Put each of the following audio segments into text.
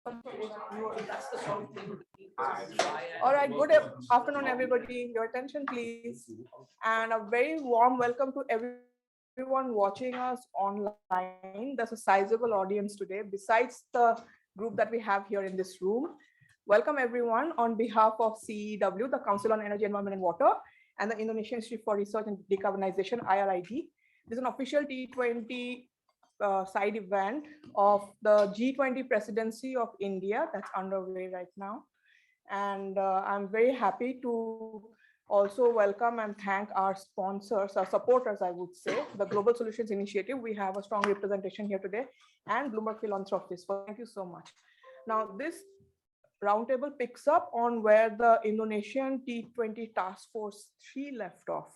All right, good afternoon, everybody. Your attention, please. And a very warm welcome to everyone watching us online. There's a sizable audience today, besides the group that we have here in this room. Welcome, everyone, on behalf of CEEW, the Council on Energy, Environment, and Water, and the Indonesian Institute for Research and Decarbonization, IRID. This is an official T20 side event of the G20 presidency of India that's underway right now. And I'm very happy to also welcome and thank our sponsors, our supporters, I would say, the Global Solutions Initiative. We have a strong representation here today, and Bloomberg Philanthropies. Thank you so much. Now, this roundtable picks up on where the Indonesian T20 Task Force 3 left off.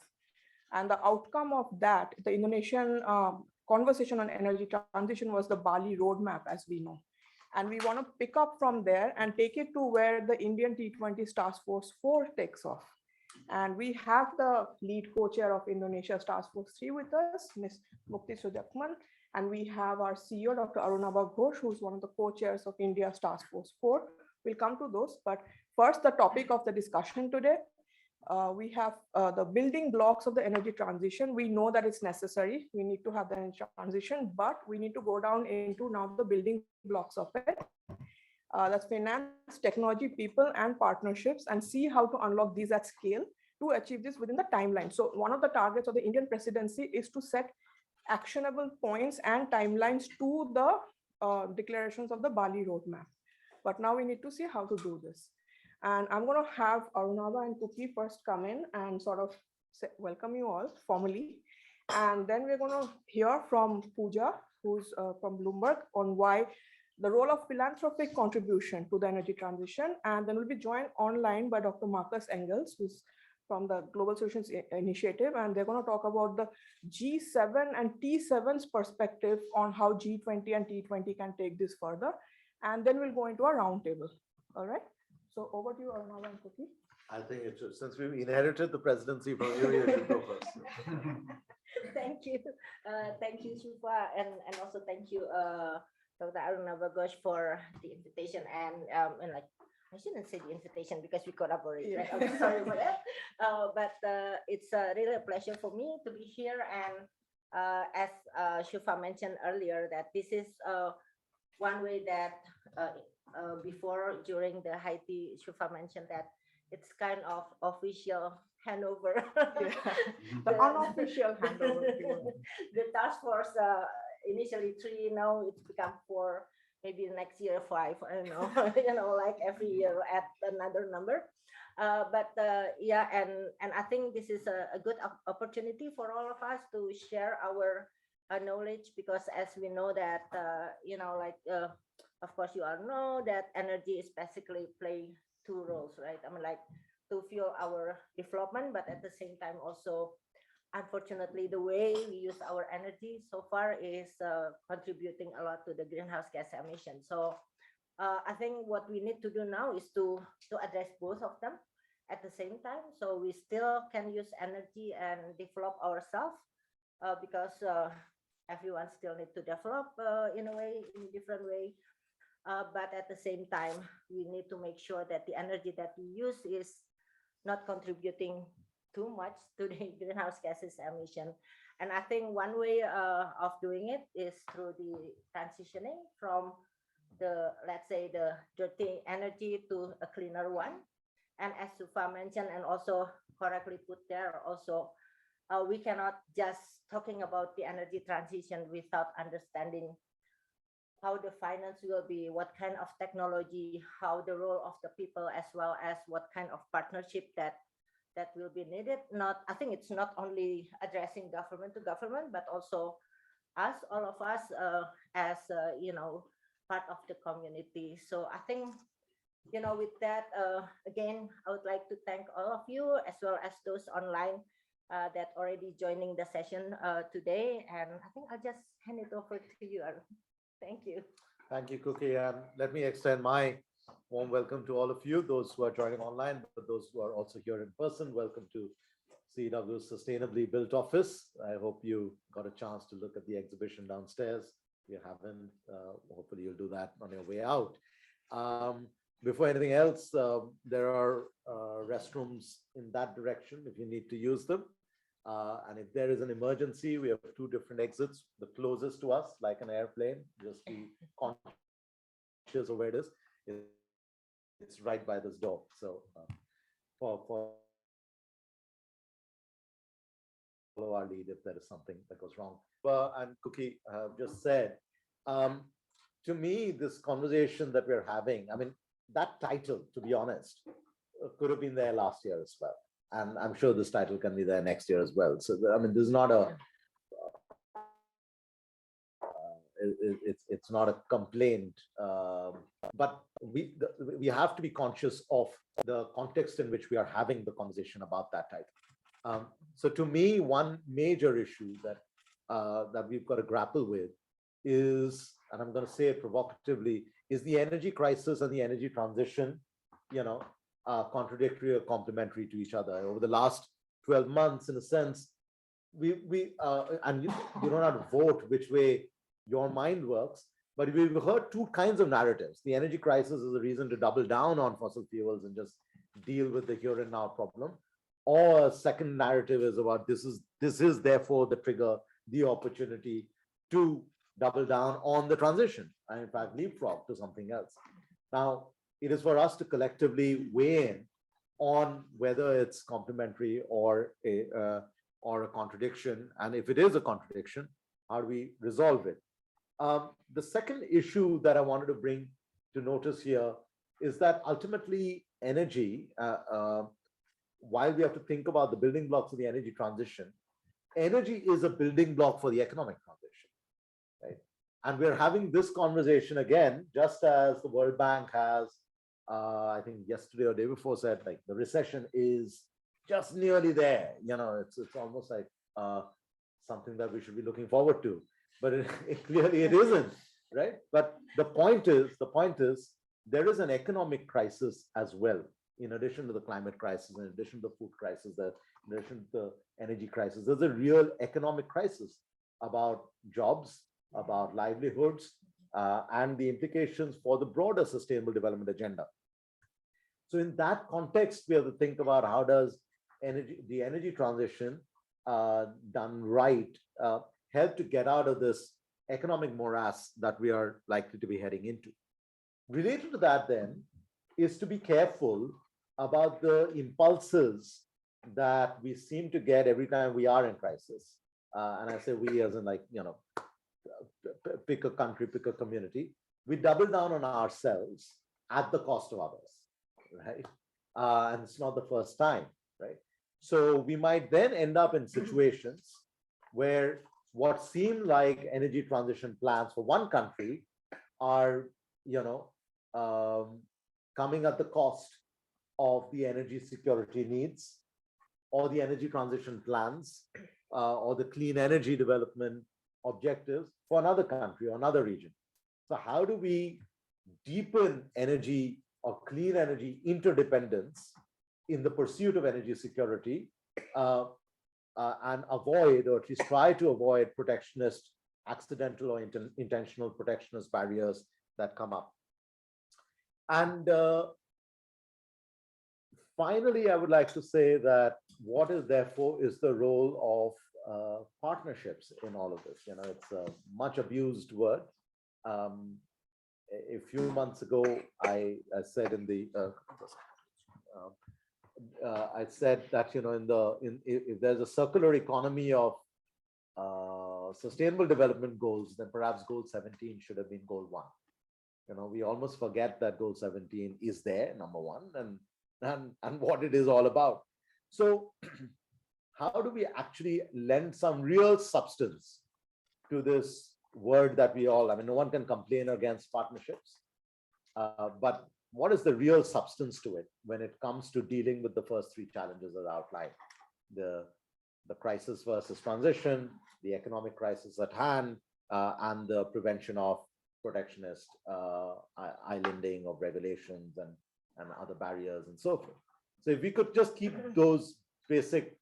And the outcome of that, the Indonesian conversation on energy transition, was the Bali roadmap, as we know. And we want to pick up from there and take it to where the Indian T20 Task Force 4 takes off. And we have the lead co-chair of Indonesia's Task Force 3 with us, Ms. Mukti Sujakman. And we have our CEO, Dr. Arunabha Ghosh, who's one of the co-chairs of India's Task Force 4. We'll come to those. But first, the topic of the discussion today. We have the building blocks of the energy transition. We know that it's necessary. We need to have the energy transition, but we need to go down into now the building blocks of it. That's finance, technology, people, and partnerships, and see how to unlock these at scale to achieve this within the timeline. So one of the targets of the Indian presidency is to set actionable points and timelines to the declarations of the Bali roadmap. But now we need to see how to do this. And I'm going to have Arunabha and Kuki first come in and sort of welcome you all formally. And then we're going to hear from Pooja, who's from Bloomberg, on why the role of philanthropic contribution to the energy transition. And then we'll be joined online by Dr. Marcus Engels, who's from the Global Solutions Initiative. And they're going to talk about the G7 and T7's perspective on how G20 and T20 can take this further. And then we'll go into a roundtable. All right. So over to you, Arunabha and Kuki. I think it's just, since we've inherited the presidency from you, you should go first. Thank you. Thank you, Shilpa, and also thank you, Dr. Arunabha Ghosh, for the invitation. And like, I shouldn't say the invitation because we collaborate. Yeah. Right? I'm sorry for that. But it's really a pleasure for me to be here. And as Shilpa mentioned earlier, that this is one way that before, during the Haiti, Shilpa mentioned that it's kind of official handover. Yeah. The unofficial handover. The task force, initially 3, now it's become 4, maybe next year 5, I don't know, you know, like every year add another number. Yeah, and I think this is a good opportunity for all of us to share our knowledge, because as we know that, you know, like, of course, you all know that energy is basically play 2 roles, right? I mean, like, to fuel our development, but at the same time also, unfortunately, the way we use our energy so far is contributing a lot to the greenhouse gas emission. So I think what we need to do now is to address both of them at the same time. So we still can use energy and develop ourselves, because everyone still needs to develop in a way, in a different way. But at the same time, we need to make sure that the energy that we use is not contributing too much to the greenhouse gases emission. And I think one way of doing it is through the transitioning from the, let's say, the dirty energy to a cleaner one. And as Sufa mentioned, and also correctly put there also, we cannot just talking about the energy transition without understanding how the finance will be, what kind of technology, how the role of the people, as well as what kind of partnership that will be needed. I think it's not only addressing government to government, but also us, all of us, as you know, part of the community. So I think, you know, with that, again, I would like to thank all of you, as well as those online that already joining the session today. And I think I'll just hand it over to you, Arun. Thank you. Thank you, Cookie. And let me extend my warm welcome to all of you, those who are joining online, but those who are also here in person. Welcome to CEEW's Sustainably Built office. I hope you got a chance to look at the exhibition downstairs. If you haven't, hopefully you'll do that on your way out. Before anything else, there are restrooms in that direction if you need to use them. And if there is an emergency, we have two different exits. The closest to us, like an airplane, just be conscious of where it is. It's right by this door. So follow our lead if there is something that goes wrong. And Cookie have just said, to me, this conversation that we're having, I mean, that title, to be honest, could have been there last year as well. And I'm sure this title can be there next year as well. So, I mean, this is not a, it's not a complaint, but we have to be conscious of the context in which we are having the conversation about that title. So to me, one major issue that we've got to grapple with is, and I'm going to say it provocatively, is the energy crisis and the energy transition, contradictory or complementary to each other. Over the last 12 months, in a sense, and you don't have to vote which way your mind works, but we've heard two kinds of narratives. The energy crisis is a reason to double down on fossil fuels and just deal with the here and now problem. Or a second narrative is about this is therefore the trigger, the opportunity to double down on the transition and in fact leapfrog to something else. Now, it is for us to collectively weigh in on whether it's complementary or a contradiction, and if it is a contradiction, how do we resolve it? The second issue that I wanted to bring to notice here is that ultimately energy, while we have to think about the building blocks of the energy transition, energy is a building block for the economic transition, right? And we're having this conversation again, just as the World Bank has, I think yesterday or day before said, like, the recession is just nearly there. It's almost like something that we should be looking forward to, but clearly it isn't, right? But the point is, there is an economic crisis as well. In addition to the climate crisis, in addition to the food crisis, in addition to the energy crisis, there's a real economic crisis about jobs, about livelihoods, and the implications for the broader sustainable development agenda. So in that context, we have to think about how does the energy transition done right help to get out of this economic morass that we are likely to be heading into. Related to that then is to be careful about the impulses that we seem to get every time we are in crisis. And I say we as in, like, pick a country, pick a community. We double down on ourselves at the cost of others, right? And it's not the first time, right? So we might then end up in situations where what seem like energy transition plans for one country are, coming at the cost of the energy security needs, or the energy transition plans, or the clean energy development objectives for another country or another region. So how do we deepen energy or clean energy interdependence in the pursuit of energy security, and avoid, or at least try to avoid, protectionist, accidental or intentional protectionist barriers that come up? And finally, I would like to say that what is therefore is the role of partnerships in all of this. It's a much abused word. A few months ago, I said in the I said that if there's a circular economy of sustainable development goals, then perhaps goal 17 should have been goal 1. We almost forget that goal 17 is there, number 1, and what it is all about. So how do we actually lend some real substance to this word that we all, no one can complain against partnerships, but what is the real substance to it when it comes to dealing with the first 3 challenges as outlined? The crisis versus transition, the economic crisis at hand, and the prevention of protectionist islanding of regulations and other barriers and so forth. So if we could just keep those basic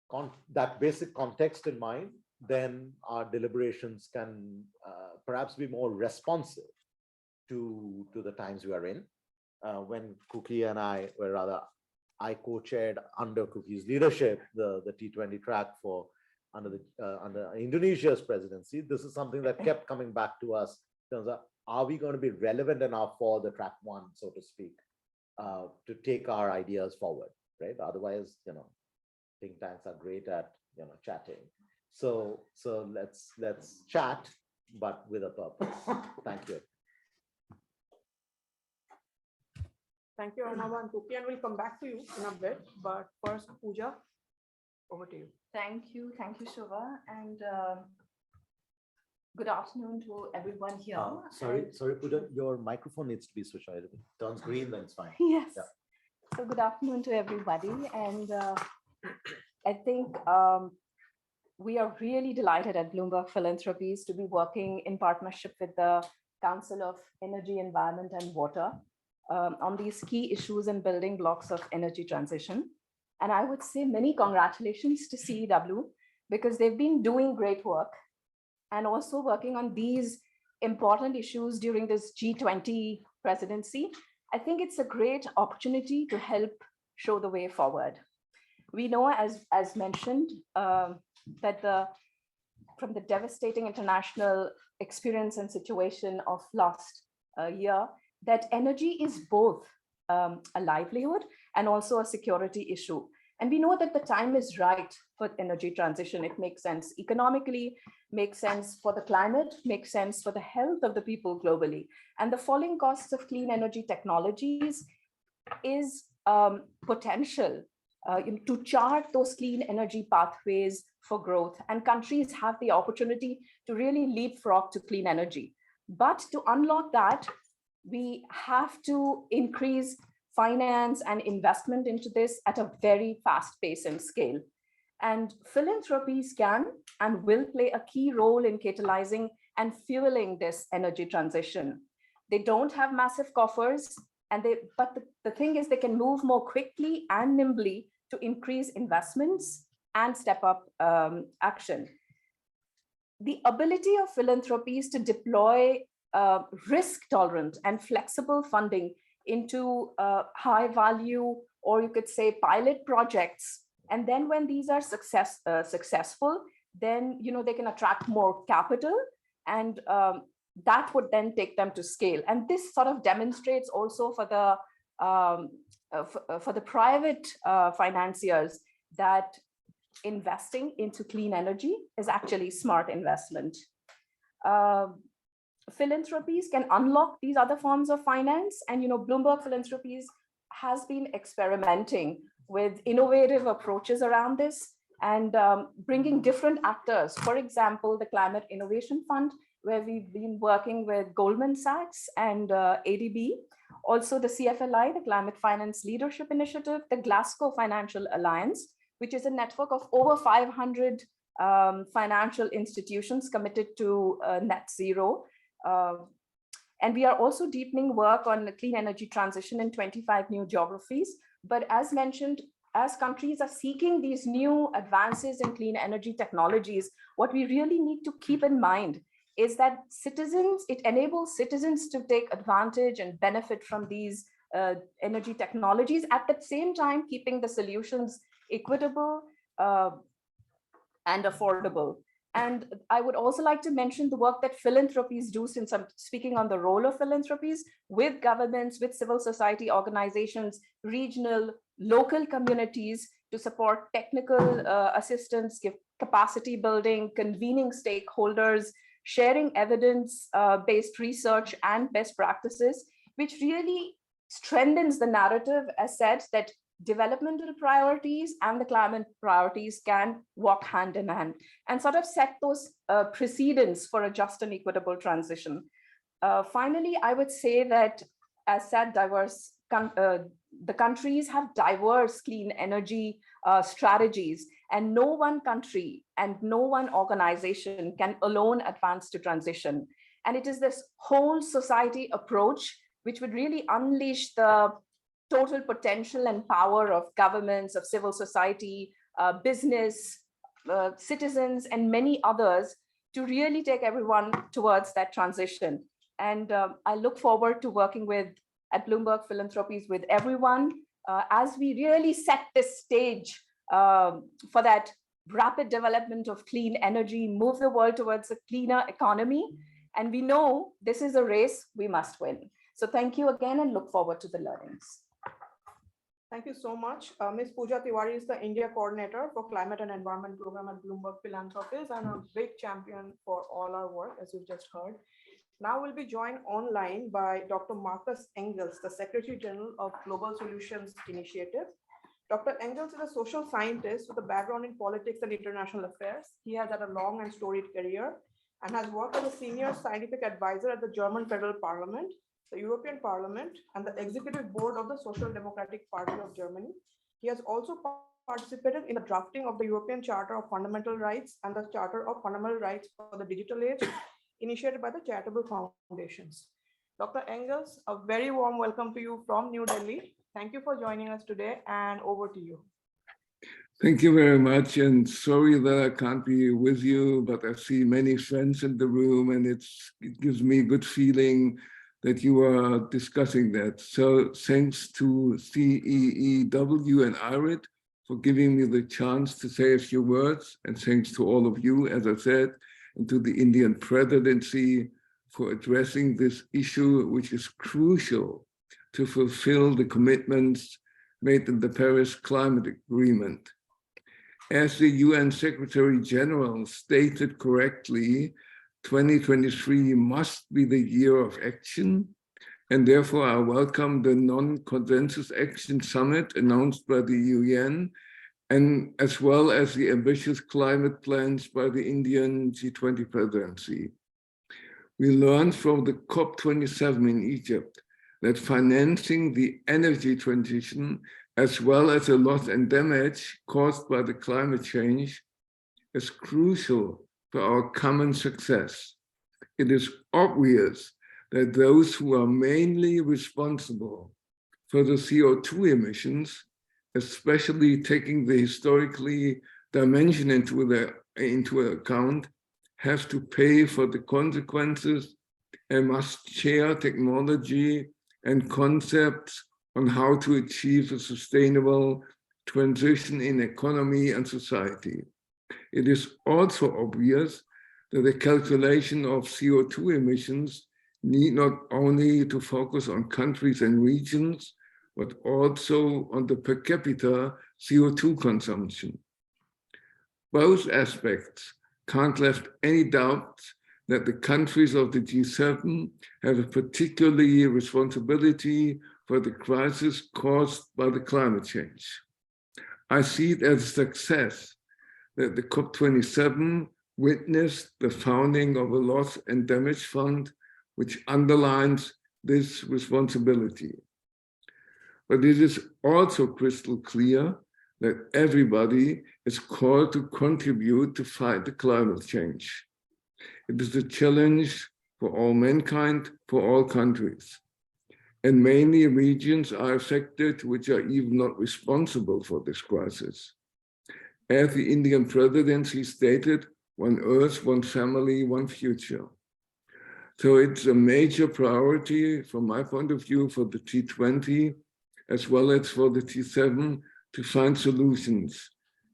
context in mind, then our deliberations can perhaps be more responsive to the times we are in. When Cookie and I were rather, I co-chaired under Cookie's leadership the T20 track for under Indonesia's presidency. This is something that kept coming back to us in terms of, are we going to be relevant enough for the track one, so to speak, to take our ideas forward, right? Otherwise, think tanks are great at chatting. So let's chat, but with a purpose. Thank you. Thank you, Arnava and Cookie, and we'll come back to you in a bit. But first, Pooja, over to you. Thank you, Shobha, and good afternoon to everyone here. Sorry, Pooja, your microphone needs to be switched on. If it turns green, then it's fine. Yes. Yeah. So good afternoon to everybody, and I think we are really delighted at Bloomberg Philanthropies to be working in partnership with the Council of Energy, Environment and Water on these key issues and building blocks of energy transition. And I would say many congratulations to CEW, because they've been doing great work and also working on these important issues during this G20 presidency. I think it's a great opportunity to help show the way forward. We know, as mentioned, that from the devastating international experience and situation of last year, that energy is both a livelihood and also a security issue. And we know that the time is right for energy transition. It makes sense economically, makes sense for the climate, makes sense for the health of the people globally. And the falling costs of clean energy technologies is potential to chart those clean energy pathways for growth. And countries have the opportunity to really leapfrog to clean energy. But to unlock that, we have to increase finance and investment into this at a very fast pace and scale. And philanthropies can and will play a key role in catalyzing and fueling this energy transition. They don't have massive coffers, but the thing is, they can move more quickly and nimbly to increase investments and step up action. The ability of philanthropies to deploy risk-tolerant and flexible funding into high value, or you could say pilot projects. And then when these are successful, then they can attract more capital, and that would then take them to scale. And this sort of demonstrates also for the private financiers that investing into clean energy is actually smart investment. Philanthropies can unlock these other forms of finance, and Bloomberg Philanthropies has been experimenting with innovative approaches around this and bringing different actors. For example, the Climate Innovation Fund, where we've been working with Goldman Sachs and ADB. Also the CFLI, the Climate Finance Leadership Initiative, the Glasgow Financial Alliance, which is a network of over 500 financial institutions committed to net zero. And we are also deepening work on the clean energy transition in 25 new geographies. But as mentioned, as countries are seeking these new advances in clean energy technologies, what we really need to keep in mind is that it enables citizens to take advantage and benefit from these energy technologies, at the same time keeping the solutions equitable and affordable. And I would also like to mention the work that philanthropies do, since I'm speaking on the role of philanthropies, with governments, with civil society organizations, regional, local communities, to support technical assistance, give capacity building, convening stakeholders, sharing evidence-based research and best practices, which really strengthens the narrative, as said, that developmental priorities and the climate priorities can walk hand in hand, and sort of set those precedents for a just and equitable transition. Finally, I would say that, as said, the countries have diverse clean energy strategies, and no one country and no one organization can alone advance to transition. And it is this whole society approach which would really unleash the total potential and power of governments, of civil society, business, citizens, and many others to really take everyone towards that transition. And I look forward to working at Bloomberg Philanthropies with everyone as we really set this stage for that rapid development of clean energy, move the world towards a cleaner economy. And we know this is a race we must win. So thank you again and look forward to the learnings. Thank you so much. Ms. Pooja Tiwari is the India Coordinator for Climate and Environment Program at Bloomberg Philanthropies and a big champion for all our work, as you've just heard. Now we'll be joined online by Dr. Marcus Engels, the Secretary General of Global Solutions Initiative. Dr. Engels is a social scientist with a background in politics and international affairs. He has had a long and storied career and has worked as a senior scientific advisor at the German Federal Parliament, the European Parliament, and the Executive Board of the Social Democratic Party of Germany. He has also participated in the drafting of the European Charter of Fundamental Rights and the Charter of Fundamental Rights for the Digital Age, initiated by the charitable foundations. Dr. Engels, a very warm welcome to you from New Delhi. Thank you for joining us today, and over to you. Thank you very much, and sorry that I can't be with you, but I see many friends in the room, and it gives me a good feeling that you are discussing that. So thanks to CEEW and IRID for giving me the chance to say a few words, and thanks to all of you, as I said, and to the Indian presidency for addressing this issue, which is crucial to fulfill the commitments made in the Paris Climate Agreement. As the UN Secretary General stated correctly, 2023 must be the year of action, and therefore I welcome the non-consensus action summit announced by the UN, and as well as the ambitious climate plans by the Indian G20 presidency. We learned from the COP27 in Egypt that financing the energy transition, as well as the loss and damage caused by the climate change, is crucial for our common success. It is obvious that those who are mainly responsible for the CO2 emissions, especially taking the historically dimension into account, have to pay for the consequences and must share technology and concepts on how to achieve a sustainable transition in economy and society. It is also obvious that the calculation of CO2 emissions need not only to focus on countries and regions, but also on the per capita CO2 consumption. Both aspects can't left any doubt that the countries of the G7 have a particularly responsibility for the crisis caused by the climate change. I see it as a success that the COP27 witnessed the founding of a loss and damage fund, which underlines this responsibility. But it is also crystal clear that everybody is called to contribute to fight the climate change. It is a challenge for all mankind, for all countries. And many regions are affected which are even not responsible for this crisis. As the Indian presidency stated, one Earth, one family, one future. So it's a major priority from my point of view for the G20, as well as for the G7, to find solutions.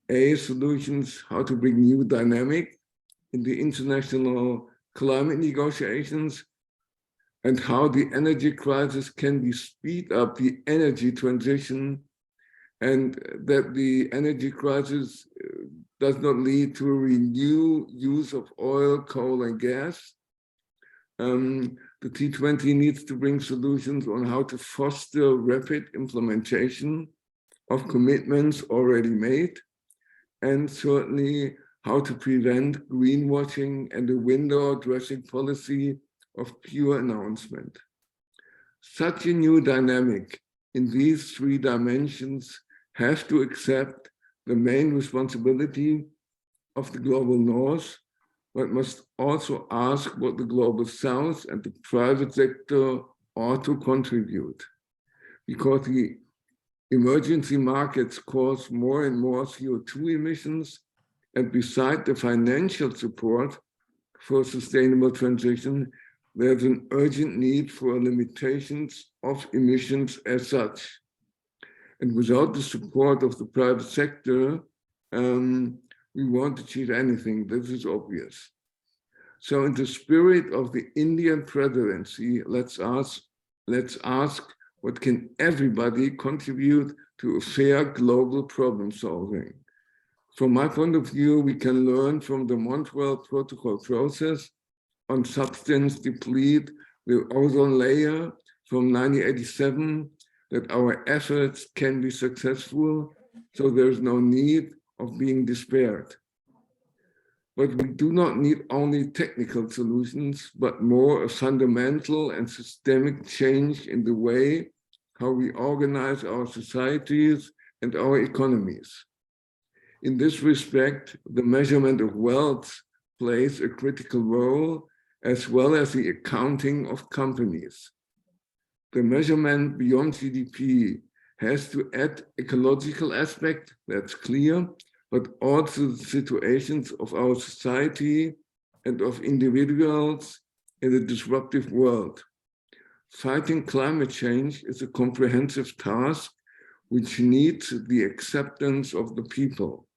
Solutions how to bring new dynamic in the international climate negotiations, and how the energy crisis can be speed up the energy transition, and that the energy crisis does not lead to a renewed use of oil, coal, and gas. The G20 needs to bring solutions on how to foster rapid implementation of commitments already made, and certainly how to prevent greenwashing and the window dressing policy of pure announcement. Such a new dynamic in these three dimensions have to accept the main responsibility of the global north, but must also ask what the global south and the private sector ought to contribute. Because the emergency markets cause more and more CO2 emissions, and beside the financial support for sustainable transition, there's an urgent need for limitations of emissions as such. And without the support of the private sector, we won't achieve anything. This is obvious. So in the spirit of the Indian presidency, let's ask, what can everybody contribute to a fair global problem solving? From my point of view, we can learn from the Montreal Protocol process on substance deplete the ozone layer from 1987, that our efforts can be successful, so there's no need of being despaired. But we do not need only technical solutions, but more a fundamental and systemic change in the way how we organize our societies and our economies. In this respect, the measurement of wealth plays a critical role, as well as the accounting of companies. The measurement beyond GDP has to add ecological aspect, that's clear, but also the situations of our society and of individuals in a disruptive world. Fighting climate change is a comprehensive task which needs the acceptance of the people.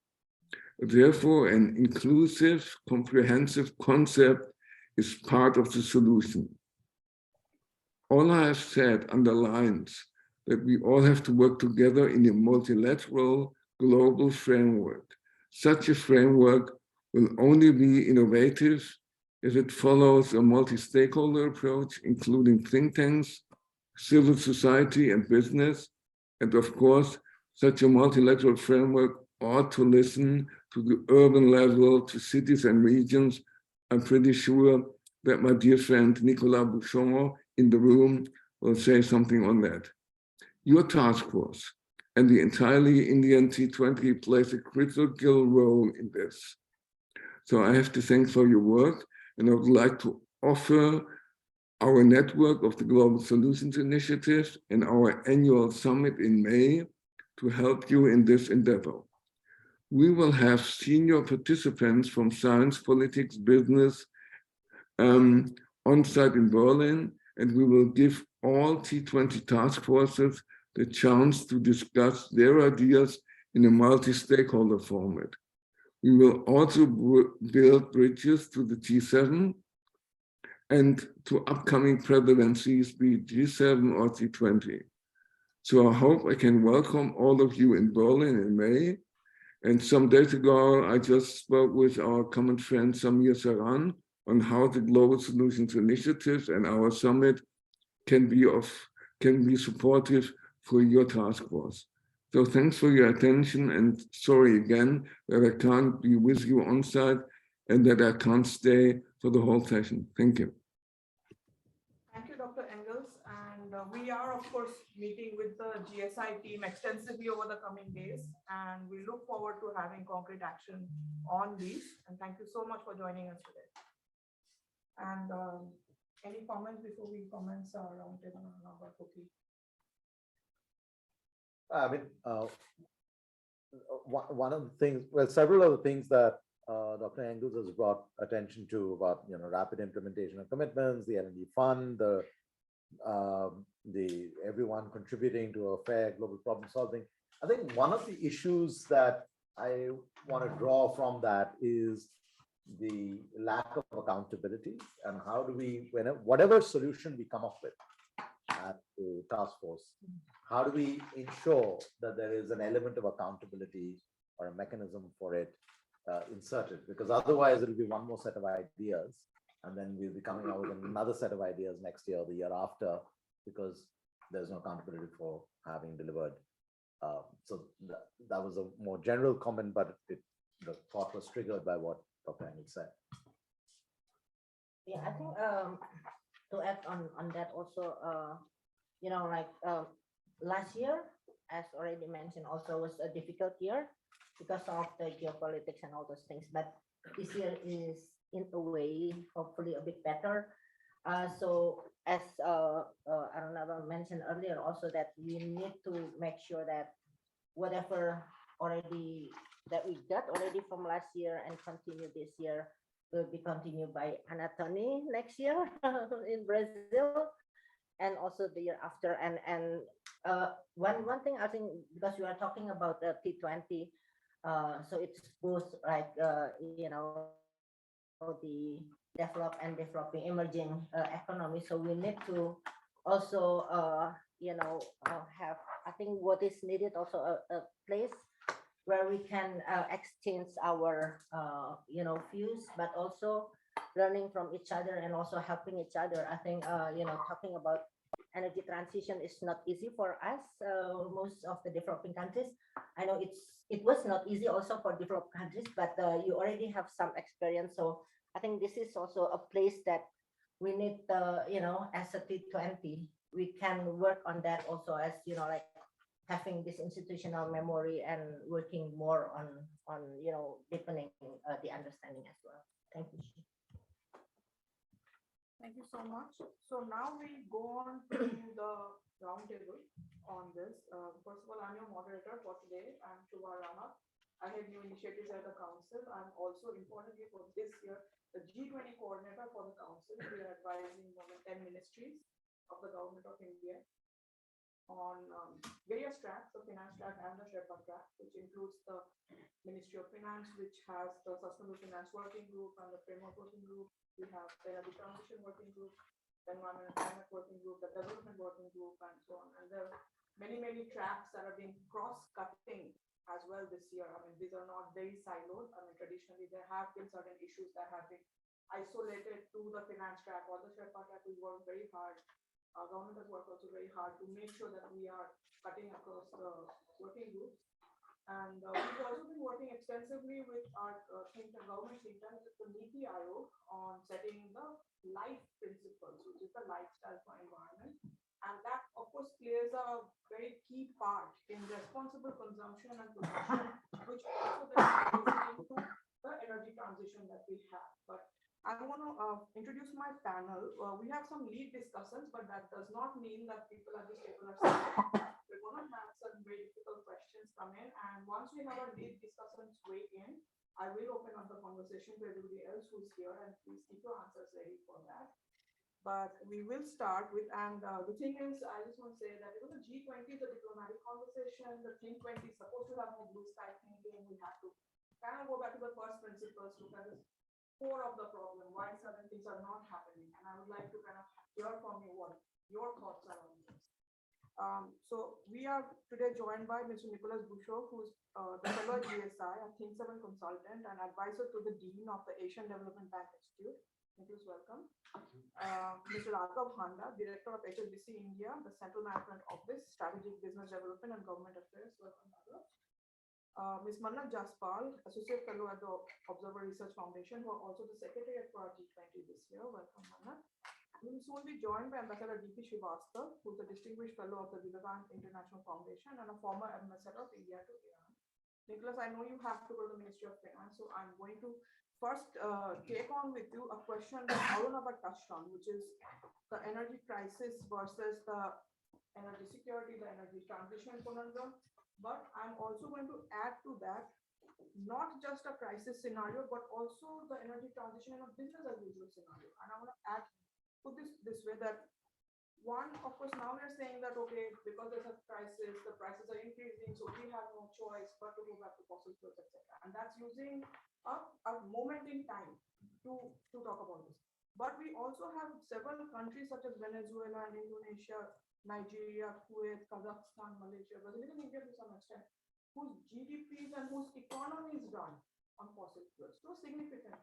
Therefore, an inclusive, comprehensive concept is part of the solution. All I have said underlines that we all have to work together in a multilateral global framework. Such a framework will only be innovative if it follows a multi-stakeholder approach, including think tanks, civil society, and business. And of course, such a multilateral framework ought to listen to the urban level, to cities and regions. I'm pretty sure that my dear friend Nicolas Bouchon in the room will say something on that. Your task force and the entirely Indian T20 plays a critical role in this. So I have to thank for your work, and I would like to offer our network of the Global Solutions Initiative and our annual summit in May to help you in this endeavor. We will have senior participants from science, politics, business on-site in Berlin, and we will give all T20 task forces the chance to discuss their ideas in a multi-stakeholder format. We will also build bridges to the G7 and to upcoming presidencies, be it G7 or G20. So I hope I can welcome all of you in Berlin in May. And some days ago, I just spoke with our common friend Samir Saran on how the Global Solutions Initiative and our summit can be supportive for your task force. So thanks for your attention, and sorry again that I can't be with you on site and that I can't stay for the whole session. Thank you. Thank you, Dr. Engels. And we are, of course, meeting with the GSI team extensively over the coming days, and we look forward to having concrete action on these. And thank you so much for joining us today. And any comments before we commence our roundtable number 40? I mean, one of the things, well, several of the things that Dr. Engels has brought attention to about, rapid implementation of commitments, the L&D fund, the everyone contributing to a fair global problem solving. I think one of the issues that I want to draw from that is the lack of accountability, and how do we, whatever solution we come up with at the task force, how do we ensure that there is an element of accountability or a mechanism for it inserted? Because otherwise it'll be one more set of ideas, and then we'll be coming out with another set of ideas next year or the year after, because there's no accountability for having delivered. So that was a more general comment, but the thought was triggered by what Dr. Engels said. Yeah, I think to add on that also, last year, as already mentioned, also was a difficult year because of the geopolitics and all those things. But this year is, in a way, hopefully a bit better. So as Arunava mentioned earlier, also that we need to make sure that whatever already that we got already from last year and continue this year, will be continued by Anatoni next year in Brazil, and also the year after. And one thing I think, because you are talking about the T20, so it's both like the developed and developing emerging economy. So we need to also have, I think what is needed also a place where we can exchange our views, but also learning from each other and also helping each other. I think talking about energy transition is not easy for us, most of the developing countries. I know it was not easy also for developed countries, but you already have some experience. So I think this is also a place that we need, as a T20, we can work on that also, as like having this institutional memory and working more on deepening the understanding as well. Thank you. Thank you so much. So now we go on to the roundtable on this. First of all, I'm your moderator for today. I'm Shubha Rama. I have new initiatives at the council. I'm also, importantly for this year, the G20 coordinator for the council. We are advising more than 10 ministries of the government of India on various tracks, the finance track and the Sherpa track, which includes the Ministry of Finance, which has the Sustainable Finance Working Group and the Framework Working Group. We have the Energy Transition Working Group, the Environment and Climate Working Group, the Development Working Group, and so on. And there are many tracks that are being cross-cutting as well this year. I mean, these are not very siloed. I mean, traditionally, there have been certain issues that have been isolated to the finance track or the Sherpa track. We work very hard. Our government has worked also very hard to make sure that we are cutting across the working groups. And we've also been working extensively with our government think tank, the NITI Aayog, on setting the life principles, which is the lifestyle for environment. And that, of course, plays a very key part in responsible consumption and production, which also then plays into the energy transition that we have. But I want to introduce my panel. We have some lead discussants, but that does not mean that people at this table are silent. We're going to have some very difficult questions come in, and once we have our lead discussants weigh in, I will open up the conversation to everybody else who's here, and please keep your answers ready for that. But we will start with, and the thing is, I just want to say that the G20 is a diplomatic conversation. The T20 is supposed to have more blue sky thinking. We have to kind of go back to the first principles, look at the core of the problem, why certain things are not happening. And I would like to kind of hear from you what your thoughts are on this. So we are today joined by Mr. Nicholas Bouchot, who's the fellow at GSI, a Think7 consultant and advisor to the Dean of the Asian Development Bank Institute. Nicholas, welcome. Mr. Raghav Handa, Director of HSBC India, the Central Management Office, Strategic Business Development and Government Affairs. Welcome, Raghav. Ms. Manna Jaspal, Associate Fellow at the Observer Research Foundation, who are also the Secretary for G20 this year. Welcome, Manna. We will soon be joined by Ambassador D.P. Srivastava, who is a Distinguished Fellow of the Vivekanand International Foundation and a former Ambassador of India to Iran. Nicholas, I know you have to go to the Ministry of Finance, so I'm going to first take on with you a question that Arunabha touched on, which is the energy crisis versus the energy security, the energy transition conundrum. But I'm also going to add to that, not just a crisis scenario, but also the energy transition in a business as usual scenario. And I want to put this way that one, of course, now we're saying that, okay, because there's a crisis, the prices are increasing, so we have no choice but to go back to fossil fuels, etc. And that's using a moment in time to talk about this. But we also have several countries such as Venezuela and Indonesia, Nigeria, Kuwait, Kazakhstan, Malaysia, Brazil, even India to some extent, whose GDPs and whose economies run on fossil fuels, so significant.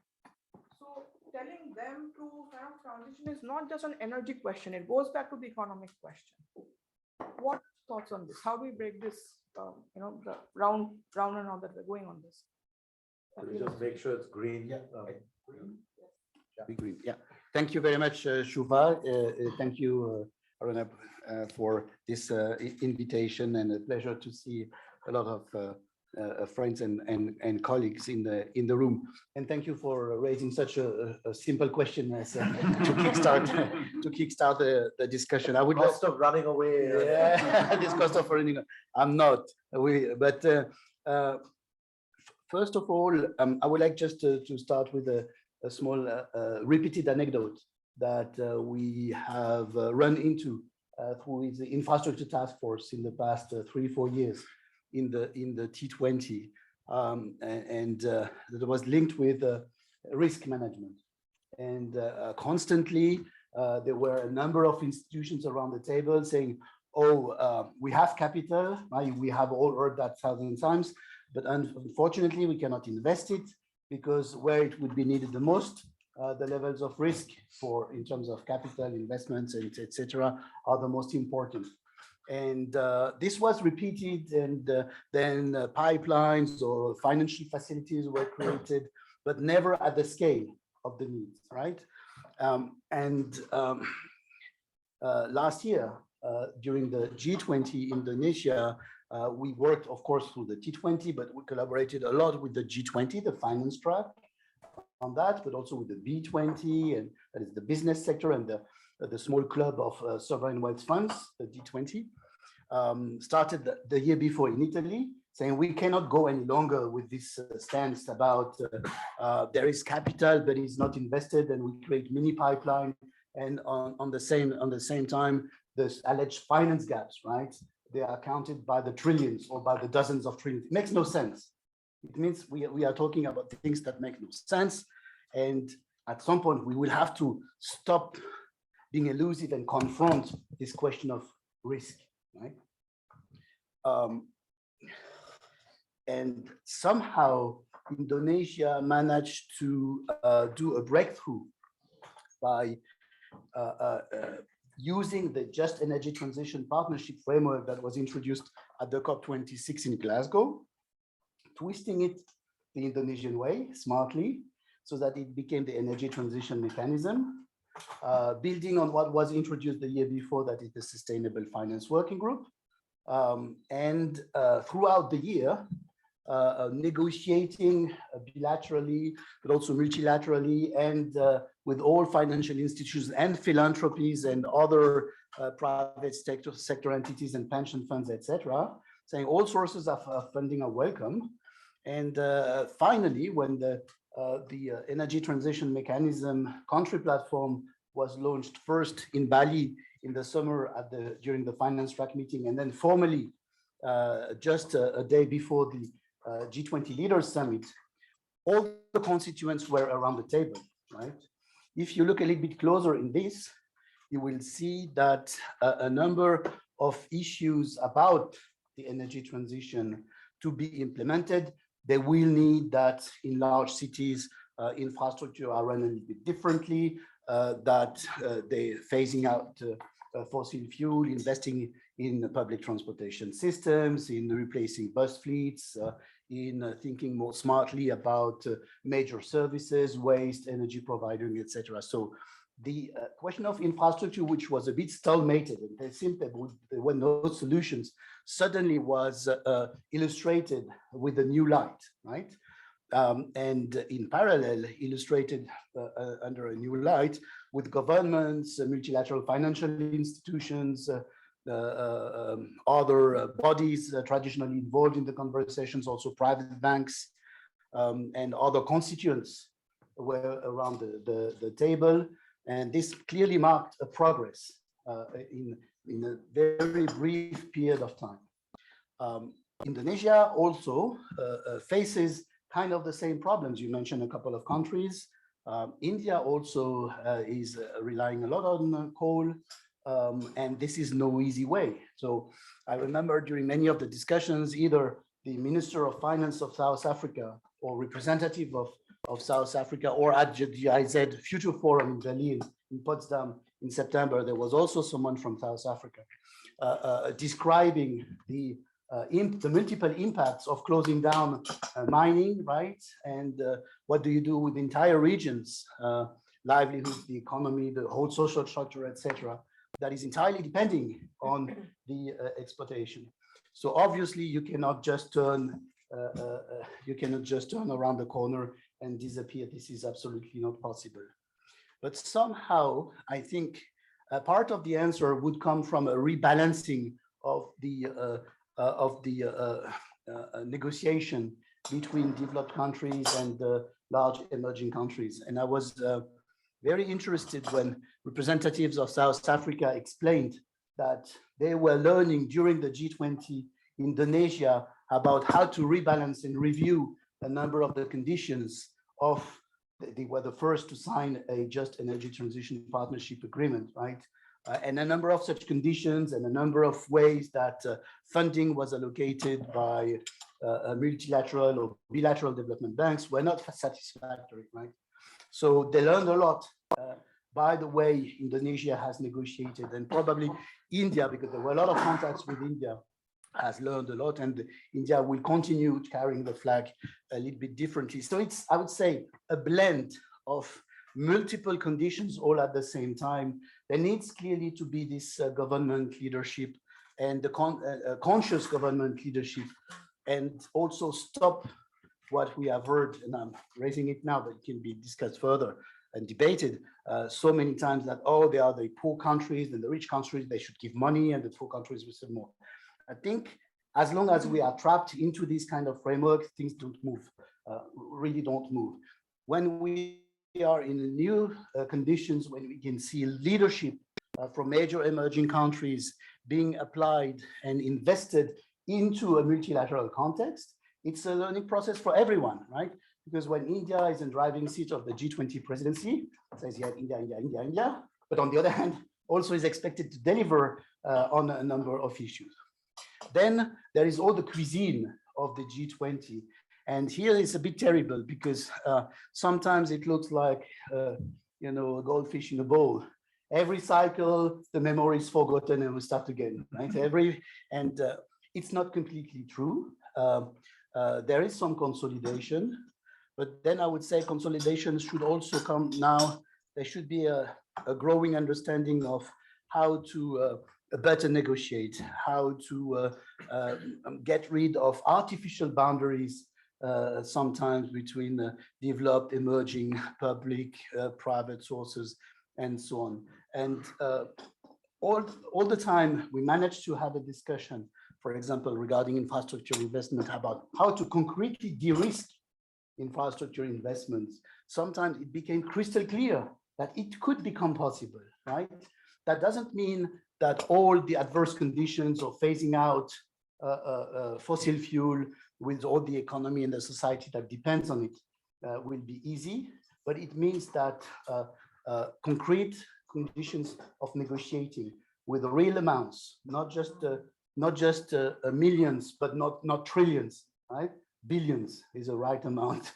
So telling them to kind of transition is not just an energy question, it goes back to the economic question. What thoughts on this? How do we break this, the round and round that we're going on this? Could you just make sure it's green? Yeah. Green. Green. Yeah. Thank you very much, Shubha. Thank you, Aruna, for this invitation, and a pleasure to see a lot of friends and colleagues in the room. And thank you for raising such a simple question as to kickstart the discussion. I would cost of running away. Yeah, this cost of running. I'm not. But first of all, I would like just to start with small repeated anecdote that we have run into through the infrastructure task force in the past 3-4 years in the T20, and that was linked with risk management. And constantly there were a number of institutions around the table saying, oh, we have capital, we have all heard that 1,000 times, but unfortunately we cannot invest it because where it would be needed the most, the levels of risk in terms of capital investments and etc. are the most important. And this was repeated, and then pipelines or financial facilities were created, but never at the scale of the needs, right? Last year, during the G20 Indonesia, we worked, of course, through the T20, but we collaborated a lot with the G20, the finance track on that, but also with the B20, and that is the business sector, and the small club of sovereign wealth funds, the D20. Started the year before in Italy, saying we cannot go any longer with this stance about there is capital but it's not invested, and we create mini pipeline, and on the same time there's alleged finance gaps, right? They are counted by the trillions or by the dozens of trillions. It makes no sense. It means we are talking about things that make no sense, and at some point we will have to stop being elusive and confront this question of risk, right? And somehow Indonesia managed to do a breakthrough by using the Just Energy Transition Partnership framework that was introduced at the COP26 in Glasgow, twisting it the Indonesian way smartly so that it became the energy transition mechanism, building on what was introduced the year before, that is the Sustainable Finance Working Group. And throughout the year, negotiating bilaterally, but also multilaterally, and with all financial institutions and philanthropies and other private sector entities and pension funds, etc., saying all sources of funding are welcome. And finally, when the Energy Transition Mechanism country platform was launched first in Bali in the summer during the finance track meeting, and then formally just a day before the G20 Leaders Summit, all the constituents were around the table, right? If you look a little bit closer in this, you will see that a number of issues about the energy transition to be implemented, they will need that in large cities, infrastructure are run a little bit differently, that they're phasing out fossil fuel, investing in public transportation systems, in replacing bus fleets, in thinking more smartly about major services, waste, energy providing, etc. So the question of infrastructure, which was a bit stalemated, and there seemed there were no solutions, suddenly was illustrated with a new light, right? And in parallel, illustrated under a new light with governments, multilateral financial institutions, other bodies traditionally involved in the conversations, also private banks, and other constituents were around the table. And this clearly marked a progress in a very brief period of time. Indonesia also faces kind of the same problems. You mentioned a couple of countries. India also is relying a lot on coal, and this is no easy way. So I remember during many of the discussions, either the Minister of Finance of South Africa or representative of South Africa, or at the GIZ Future Forum in Berlin, in Potsdam in September, there was also someone from South Africa describing the multiple impacts of closing down mining, right? And what do you do with entire regions, livelihoods, the economy, the whole social structure, etc., that is entirely depending on the exploitation. So obviously you cannot just turn around the corner and disappear. This is absolutely not possible. But somehow I think part of the answer would come from a rebalancing of the negotiation between developed countries and large emerging countries. And I was very interested when representatives of South Africa explained that they were learning during the G20 Indonesia about how to rebalance and review a number of the conditions of, they were the first to sign a just energy transition partnership agreement, right? And a number of such conditions and a number of ways that funding was allocated by multilateral or bilateral development banks were not satisfactory, right? So they learned a lot by the way Indonesia has negotiated, and probably India, because there were a lot of contacts with India, has learned a lot, and India will continue carrying the flag a little bit differently. So it's, I would say, a blend of multiple conditions all at the same time. There needs clearly to be this government leadership and the conscious government leadership, and also stop what we have heard, and I'm raising it now, but it can be discussed further and debated so many times, that, oh, they are the poor countries and the rich countries, they should give money, and the poor countries will send more. I think as long as we are trapped into this kind of framework, things don't move, really don't move. When we are in new conditions, when we can see leadership from major emerging countries being applied and invested into a multilateral context, it's a learning process for everyone, right? Because when India is in driving seat of the G20 presidency, it says, yeah, India, India, India, India, but on the other hand, also is expected to deliver on a number of issues. Then there is all the cuisine of the G20. And here it's a bit terrible, because sometimes it looks like, you know, a goldfish in a bowl. Every cycle, the memory is forgotten and we start again, right? It's not completely true. There is some consolidation, but then I would say consolidation should also come now. There should be a growing understanding of how to better negotiate, how to get rid of artificial boundaries sometimes between developed, emerging, public, private sources, and so on. And all the time we managed to have a discussion, for example, regarding infrastructure investment, about how to concretely de-risk infrastructure investments. Sometimes it became crystal clear that it could become possible, right? That doesn't mean that all the adverse conditions of phasing out fossil fuel with all the economy and the society that depends on it will be easy, but it means that concrete conditions of negotiating with real amounts, not just millions, but not trillions, right? Billions is the right amount.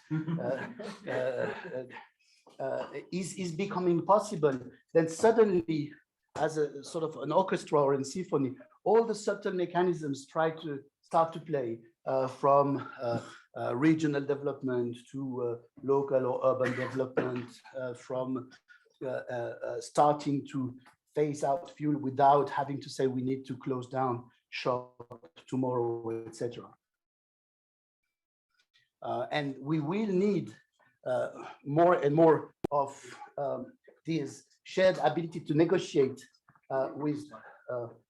Is becoming possible. Then suddenly, as a sort of an orchestra or a symphony, all the subtle mechanisms start to play, from regional development to local or urban development, from starting to phase out fuel without having to say we need to close down shop tomorrow, etc. And we will need more and more of this shared ability to negotiate with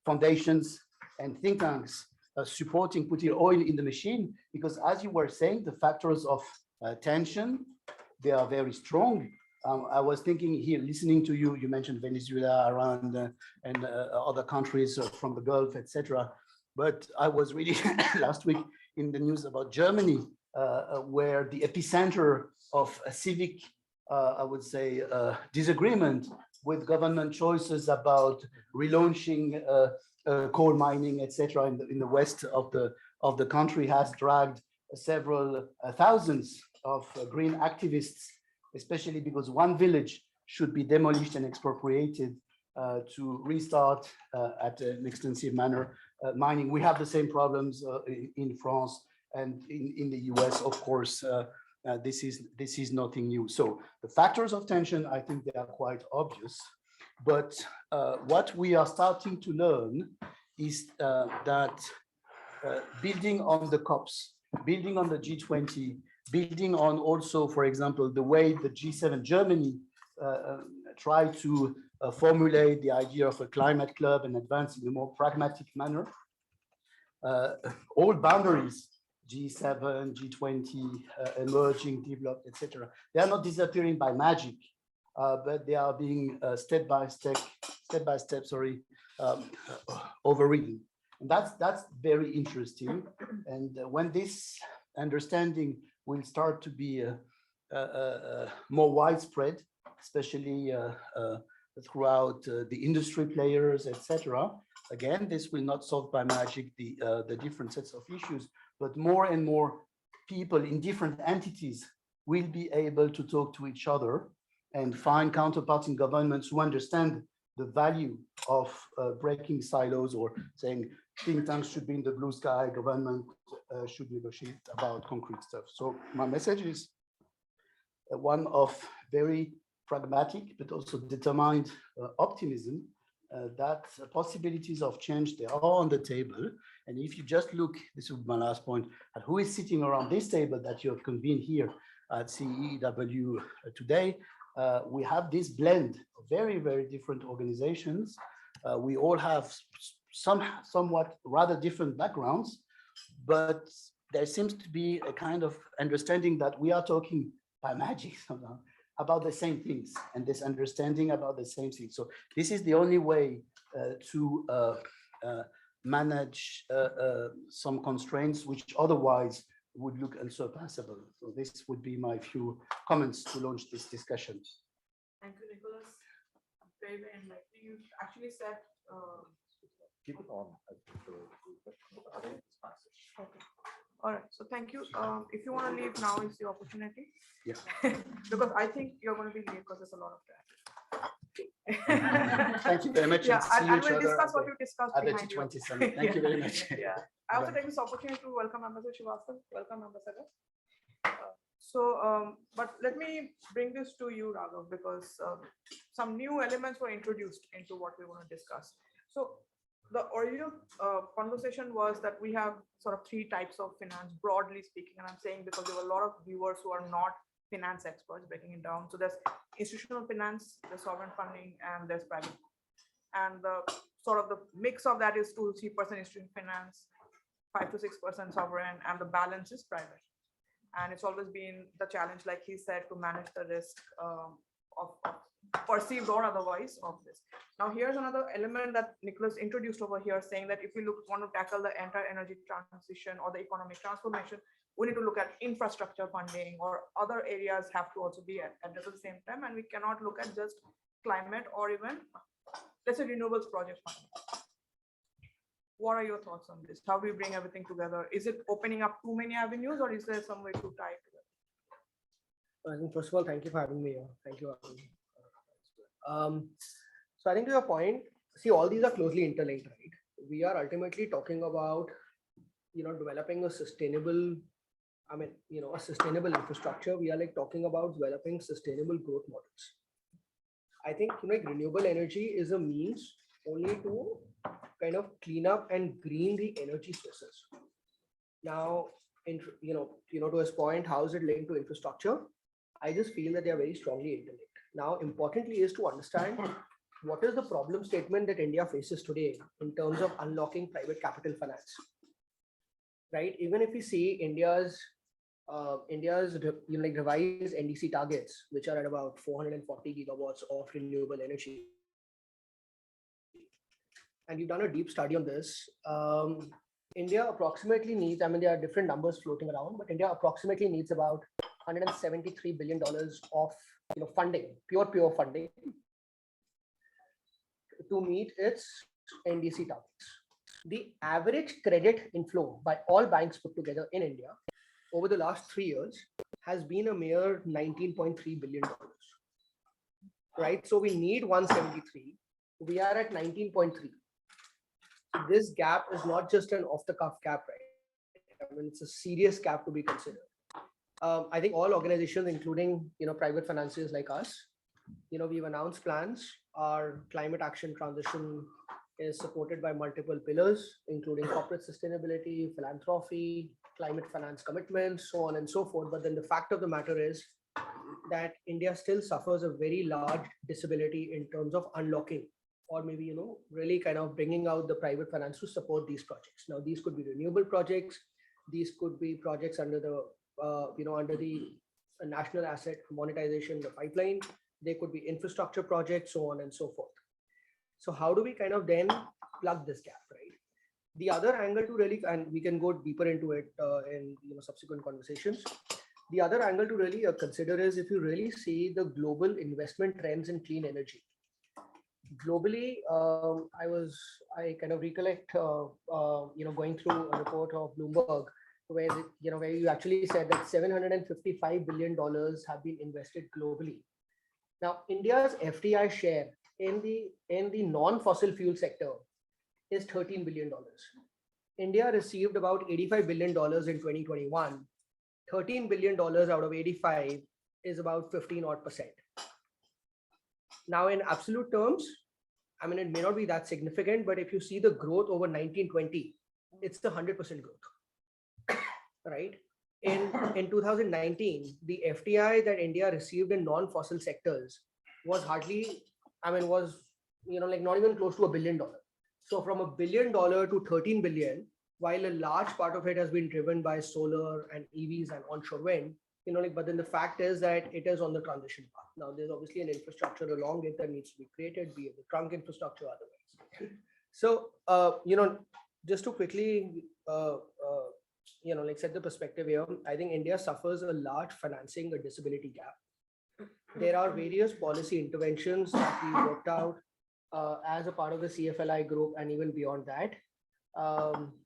foundations and think tanks supporting, putting oil in the machine, because as you were saying, the factors of tension, they are very strong. I was thinking here, listening to you, you mentioned Venezuela, Iran, and other countries from the Gulf, etc. But I was reading last week in the news about Germany, where the epicenter of a civic, I would say, disagreement with government choices about relaunching coal mining, etc., in the west of the country, has dragged several thousands of green activists, especially because one village should be demolished and expropriated to restart at an extensive manner mining. We have the same problems in France and in the US, of course. This is nothing new. So the factors of tension, I think they are quite obvious. But what we are starting to learn is that building on the COPs, building on the G20, building on also, for example, the way the G7 Germany tried to formulate the idea of a climate club and advance in a more pragmatic manner, all boundaries G7, G20, emerging, developed, etc. They are not disappearing by magic, but they are being step by step, overridden. And that's very interesting. And when this understanding will start to be more widespread, especially throughout the industry players, etc. Again, this will not solve by magic the different sets of issues, but more and more people in different entities will be able to talk to each other and find counterparts in governments who understand the value of breaking silos, or saying think tanks should be in the blue sky, government should negotiate about concrete stuff. So my message is one of very pragmatic but also determined optimism that possibilities of change, they are on the table. And if you just look, this is my last point, at who is sitting around this table that you have convened here at CEEW today, we have this blend of very, very different organizations. We all have somewhat rather different backgrounds, but there seems to be a kind of understanding that we are talking by magic somehow about the same things, and this understanding about the same things. So this is the only way to manage some constraints which otherwise would look unsurpassable. So this would be my few comments to launch this discussion. Thank you, Nicholas. Very, very enlightening. You actually said. Keep it on. Okay. All right. So thank you. If you want to leave now, is the opportunity. Yeah. Because I think you're going to be late because there's a lot of traffic. Thank you very much. Yeah, and and we'll discuss what you discussed at the behind you. G20 summit. Thank you very much. Yeah. I also take this opportunity to welcome Ambassador Srivastava. Welcome, Ambassador. But let me bring this to you, Raghav, because some new elements were introduced into what we want to discuss. So the original conversation was that we have sort of three types of finance, broadly speaking, and I'm saying because there were a lot of viewers who are not finance experts, breaking it down. So there's institutional finance, there's sovereign funding, and there's private. And the sort of the mix of that is 2 to 3% institutional finance, 5 to 6% sovereign, and the balance is private. And it's always been the challenge, like he said, to manage the risk of perceived or otherwise of this. Now, here's another element that Nicholas introduced over here, saying that if we want to tackle the entire energy transition or the economic transformation, we need to look at infrastructure funding, or other areas have to also be addressed at the same time. And we cannot look at just climate or even, let's say, renewables project funding. What are your thoughts on this? How do we bring everything together? Is it opening up too many avenues, or is there some way to tie it together? I think first of all, thank you for having me here. Thank you. So I think to your point, see, all these are closely interlinked, right? We are ultimately talking about, developing a sustainable, a sustainable infrastructure. We are like talking about developing sustainable growth models. I think, renewable energy is a means only to kind of clean up and green the energy sources. Now, to his point, how is it linked to infrastructure? I just feel that they are very strongly interlinked. Now, importantly is to understand what is the problem statement that India faces today in terms of unlocking private capital finance, right? Even if we see India's revised NDC targets, which are at about 440 gigawatts of renewable energy. And we've done a deep study on this. India approximately needs, there are different numbers floating around, but India approximately needs about $173 billion of funding, pure funding, to meet its NDC targets. The average credit inflow by all banks put together in India over the last 3 years has been a mere $19.3 billion, right? So we need 173. We are at 19.3. This gap is not just an off-the-cuff gap, right? It's a serious gap to be considered. I think all organizations, including private financiers like us, we've announced plans. Our climate action transition is supported by multiple pillars, including corporate sustainability, philanthropy, climate finance commitments, so on and so forth. But then the fact of the matter is that India still suffers a very large disability in terms of unlocking, or maybe, really kind of bringing out the private finance to support these projects. Now, these could be renewable projects. These could be projects under the under the national asset monetization, the pipeline. They could be infrastructure projects, so on and so forth. So how do we kind of then plug this gap, right? The other angle to really, and we can go deeper into it in subsequent conversations. The other angle to really consider is if you really see the global investment trends in clean energy. Globally, I kind of recollect, going through a report of Bloomberg where where you actually said that $755 billion have been invested globally. Now, India's FDI share in the non-fossil fuel sector is $13 billion. India received about $85 billion in 2021. $13 billion out of 85 is about 15% odd. Now, in absolute terms, I mean, it may not be that significant, but if you see the growth over 1920, it's the 100% growth, right? In 2019, the FDI that India received in non-fossil sectors was hardly, was not even close to $1 billion. So from $1 billion to 13 billion, while a large part of it has been driven by solar and EVs and onshore wind, but then the fact is that it is on the transition path. Now, there's obviously an infrastructure along it that needs to be created, be it the trunk infrastructure, otherwise. So, just to quickly, set the perspective here, I think India suffers a large financing or disability gap. There are various policy interventions that we worked out as a part of the CFLI group, and even beyond that.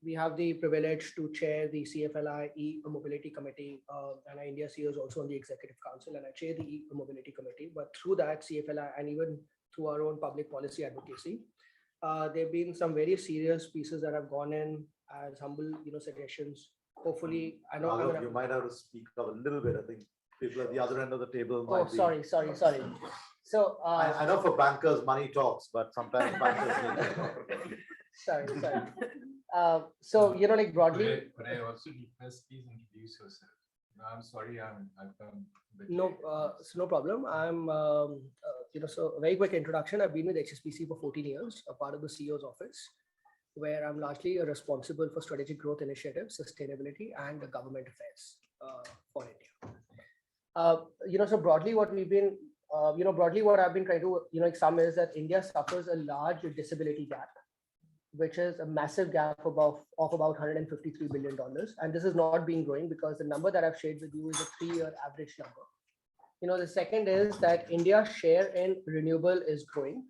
We have the privilege to chair the CFLI E-Mobility Committee, and India CEO is also on the Executive Council, and I chair the E-Mobility Committee. But through that CFLI, and even through our own public policy advocacy, there have been some very serious pieces that have gone in as humble, suggestions. Hopefully, I know you might have to speak up a little bit. I think people at the other end of the table might be. Sorry. So I know for bankers, money talks, but sometimes bankers need. Sorry. So broadly. Could I also request please introduce yourself? No, I'm sorry, I've come. No, it's no problem. I'm so a very quick introduction. I've been with HSBC for 14 years, a part of the CEO's office, where I'm largely responsible for strategic growth initiatives, sustainability, and government affairs for India. So broadly, what we've been, what I've been trying to, sum is that India suffers a large disability gap, which is a massive gap of about $153 billion. And this is not being growing because the number that I've shared with you is a 3-year average number. The second is that India's share in renewable is growing,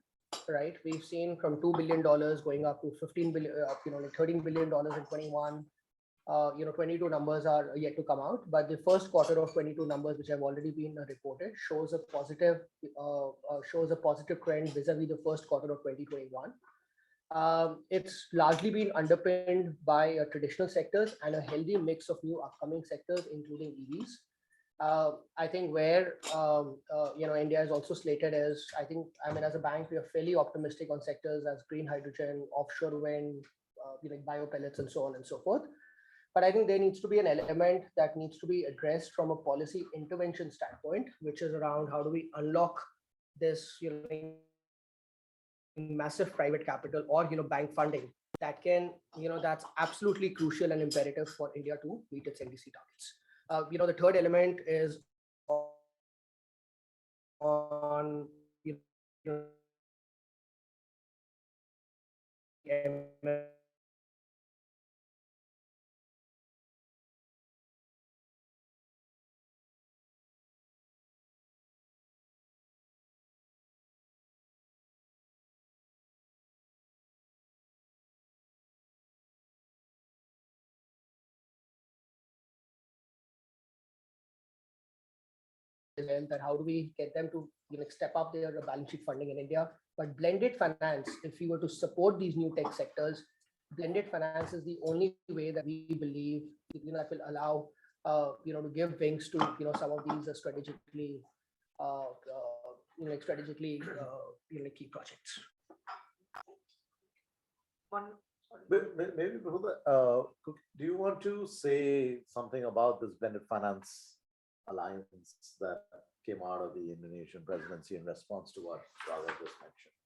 right? We've seen from $2 billion going up to 15 billion, $13 billion in 21. 22 numbers are yet to come out, but the first quarter of 22 numbers, which have already been reported, shows a positive trend vis-a-vis the first quarter of 2021. It's largely been underpinned by traditional sectors and a healthy mix of new upcoming sectors, including EVs. I think where India is also slated as, as a bank, we are fairly optimistic on sectors as green hydrogen, offshore wind, biopellets, and so on and so forth. But I think there needs to be an element that needs to be addressed from a policy intervention standpoint, which is around how do we unlock this massive private capital or bank funding that can that's absolutely crucial and imperative for India to meet its NDC targets. The third element is on that how do we get them to step up their balance sheet funding in India. But blended finance, if we were to support these new tech sectors, blended finance is the only way that we believe that will allow to give wings to some of these strategically key projects. Maybe do you want to say something about this blended finance alliance that came out of the Indonesian presidency in response to what Radha just mentioned?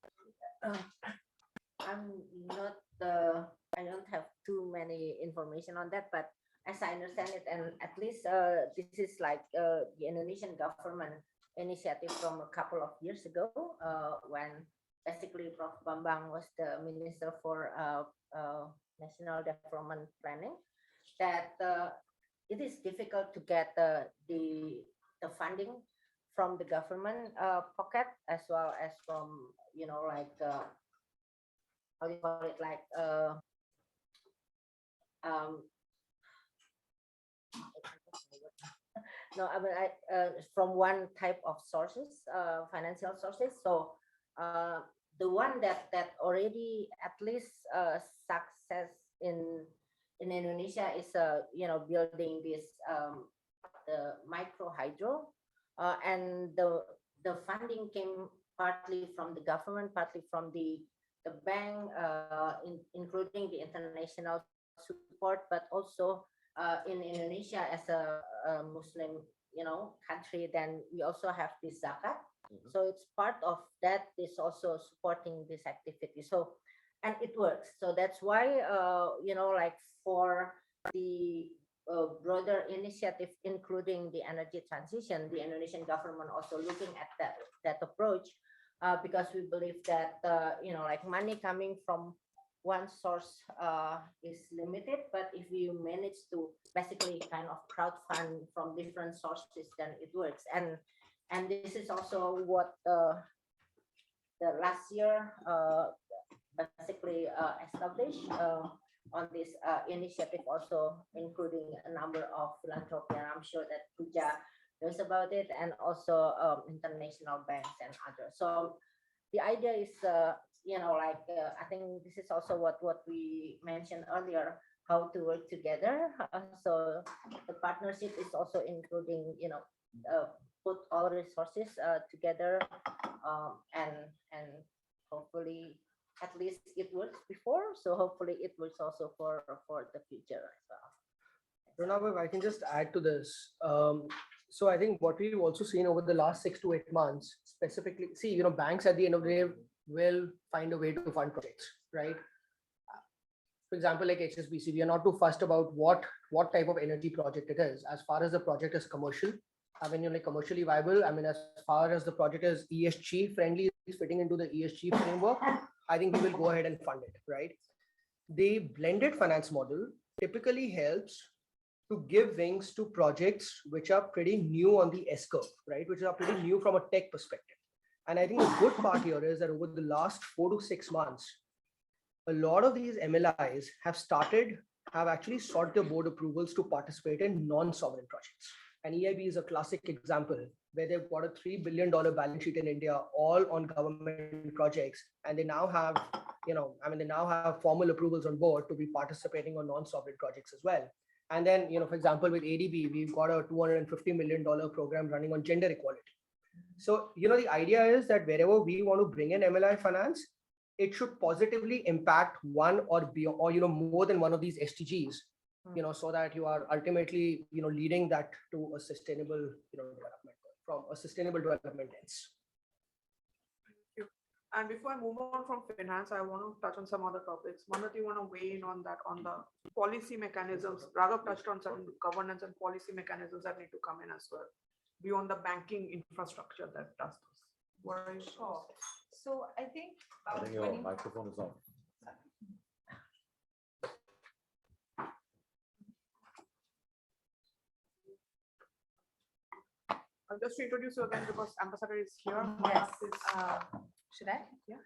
I don't have too many information on that, but as I understand it, and at least this is like the Indonesian government initiative from a couple of years ago, when basically Prof. Bambang was the Minister for National Development Planning, that it is difficult to get the funding from the government pocket, as well as from, like how do you call it, like no, I mean, from one type of sources, financial sources. So the one that already at least success in Indonesia is building this the micro hydro, and the funding came partly from the government, partly from the bank, including the international support, but also in Indonesia as a Muslim, country, then we also have this zakat. So it's part of that is also supporting this activity. So, and it works. So that's why, like for the broader initiative, including the energy transition, the Indonesian government also looking at that approach, because we believe that, like money coming from one source is limited, but if you manage to basically kind of crowdfund from different sources, then it works. And this is also what the last year basically established on this initiative, also including a number of philanthropy, and I'm sure that Puja knows about it, and also international banks and others. So the idea is, I think this is also what we mentioned earlier, how to work together. So the partnership is also including, put all resources together, and hopefully at least it works before. So hopefully it works also for the future as well. Pranav, if I can just add to this. So I think what we've also seen over the last 6 to 8 months, specifically, banks at the end of the day will find a way to fund projects, right? For example, like HSBC, we are not too fussed about what type of energy project it is, as far as the project is commercial. I mean, like commercially viable. I mean, as far as the project is ESG friendly, is fitting into the ESG framework, I think we will go ahead and fund it, right? The blended finance model typically helps to give wings to projects which are pretty new on the S curve, right? Which are pretty new from a tech perspective. And I think the good part here is that over the last 4 to 6 months, a lot of these MLIs have actually sought the board approvals to participate in non-sovereign projects. And EIB is a classic example where they've got a $3 billion balance sheet in India, all on government projects. And they now have, they now have formal approvals on board to be participating on non-sovereign projects as well. And then, for example, with ADB, we've got a $250 million program running on gender equality. So, the idea is that wherever we want to bring in MLI finance, it should positively impact one or more than one of these SDGs, so that you are ultimately, leading that to a sustainable, development from a sustainable development lens. Thank you. And before I move on from finance, I want to touch on some other topics. Manat, you want to weigh in on that, on the policy mechanisms? Raghav touched on some governance and policy mechanisms that need to come in as well, beyond the banking infrastructure that does this. What are you sure? So I think your microphone is on. I'll just introduce you again because Ambassador is here. Yes. Should I? Yeah.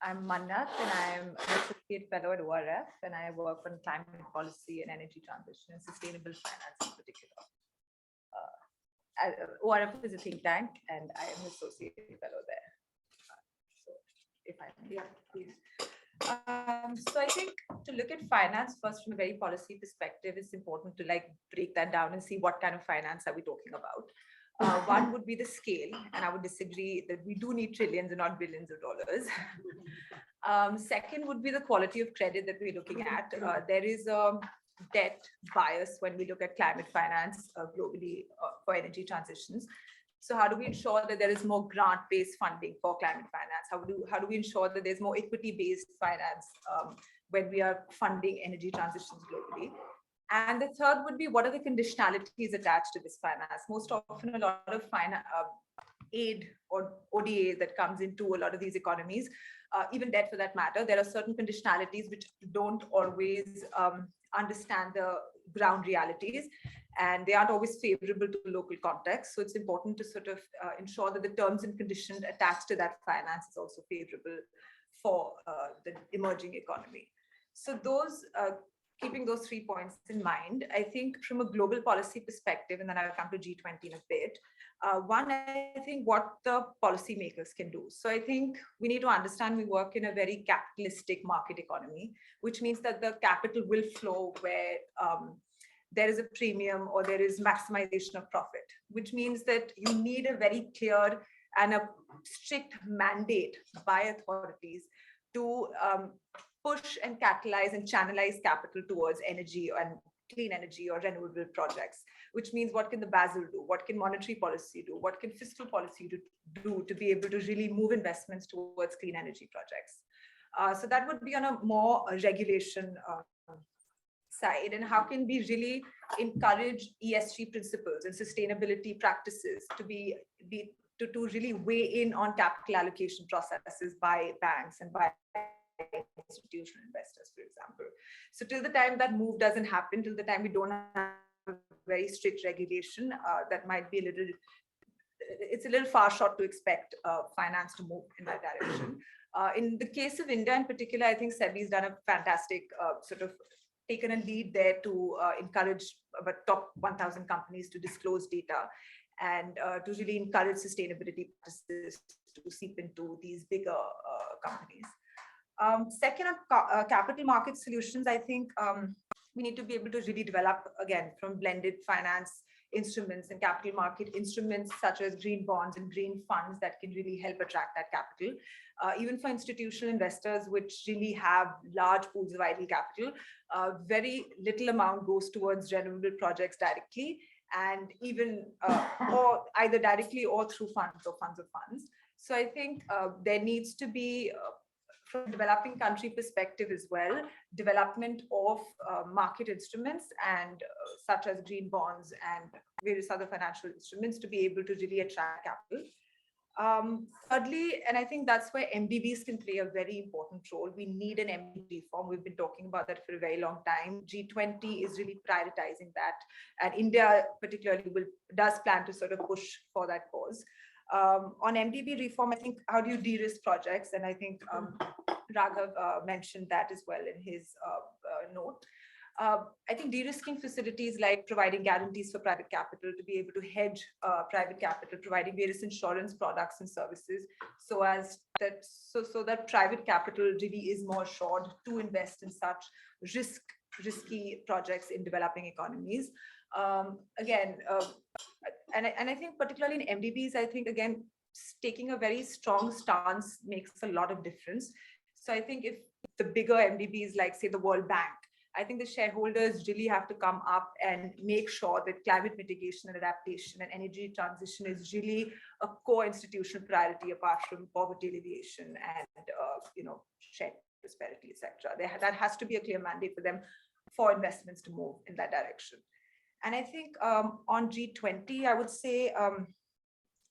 I'm Mannat, and I'm an associate fellow at ORF, and I work on climate policy and energy transition and sustainable finance in particular. ORF is a think tank, and I am an associate fellow there. So, if I may. Yeah, please. So I think to look at finance first from a very policy perspective, it's important to break that down and see what kind of finance are we talking about. One would be the scale, and I would disagree that we do need trillions and not billions of dollars. Second would be the quality of credit that we're looking at. There is a debt bias when we look at climate finance globally for energy transitions. So how do we ensure that there is more grant-based funding for climate finance? How do we ensure that there's more equity-based finance when we are funding energy transitions globally? And the third would be, what are the conditionalities attached to this finance? Most often, a lot of aid or ODA that comes into a lot of these economies, even debt for that matter, there are certain conditionalities which don't always understand the ground realities, and they aren't always favorable to local context. So it's important to sort of ensure that the terms and conditions attached to that finance is also favorable for the emerging economy. So those, keeping those 3 points in mind, I think from a global policy perspective, and then I'll come to G20 in a bit, one, I think what the policymakers can do. So I think we need to understand we work in a very capitalistic market economy, which means that the capital will flow where there is a premium or there is maximization of profit, which means that you need a very clear and a strict mandate by authorities to push and catalyze and channelize capital towards energy and clean energy or renewable projects, which means what can the Basel do? What can monetary policy do? What can fiscal policy do to be able to really move investments towards clean energy projects? So that would be on a more regulation side. And how can we really encourage ESG principles and sustainability practices to to really weigh in on capital allocation processes by banks and by institutional investors, for example. So till the time that move doesn't happen, till the time we don't have very strict regulation, that might be it's a little far short to expect finance to move in that direction. In the case of India in particular, I think SEBI's done a fantastic sort of taken a lead there to encourage about top 1,000 companies to disclose data and to really encourage sustainability practices to seep into these bigger companies. Second, on capital market solutions, I think we need to be able to really develop, again, from blended finance instruments and capital market instruments such as green bonds and green funds that can really help attract that capital. Even for institutional investors, which really have large pools of idle capital, very little amount goes towards renewable projects directly, and even or either directly or through funds or funds of funds. So I think there needs to be, from a developing country perspective as well, development of market instruments and such as green bonds and various other financial instruments to be able to really attract capital. Thirdly, and I think that's where MDBs can play a very important role. We need an MDB reform. We've been talking about that for a very long time. G20 is really prioritizing that, and India particularly does plan to sort of push for that cause. On MDB reform, I think, how do you de-risk projects? And I think Raghav mentioned that as well in his note. I think de-risking facilities like providing guarantees for private capital to be able to hedge private capital, providing various insurance products and services, so that private capital really is more assured to invest in such risky projects in developing economies. Again, and I think particularly in MDBs, I think, again, taking a very strong stance makes a lot of difference. So I think if the bigger MDBs, like say the World Bank, I think the shareholders really have to come up and make sure that climate mitigation and adaptation and energy transition is really a core institutional priority apart from poverty alleviation and shared prosperity, etc. That has to be a clear mandate for them for investments to move in that direction. And I think on G20, I would say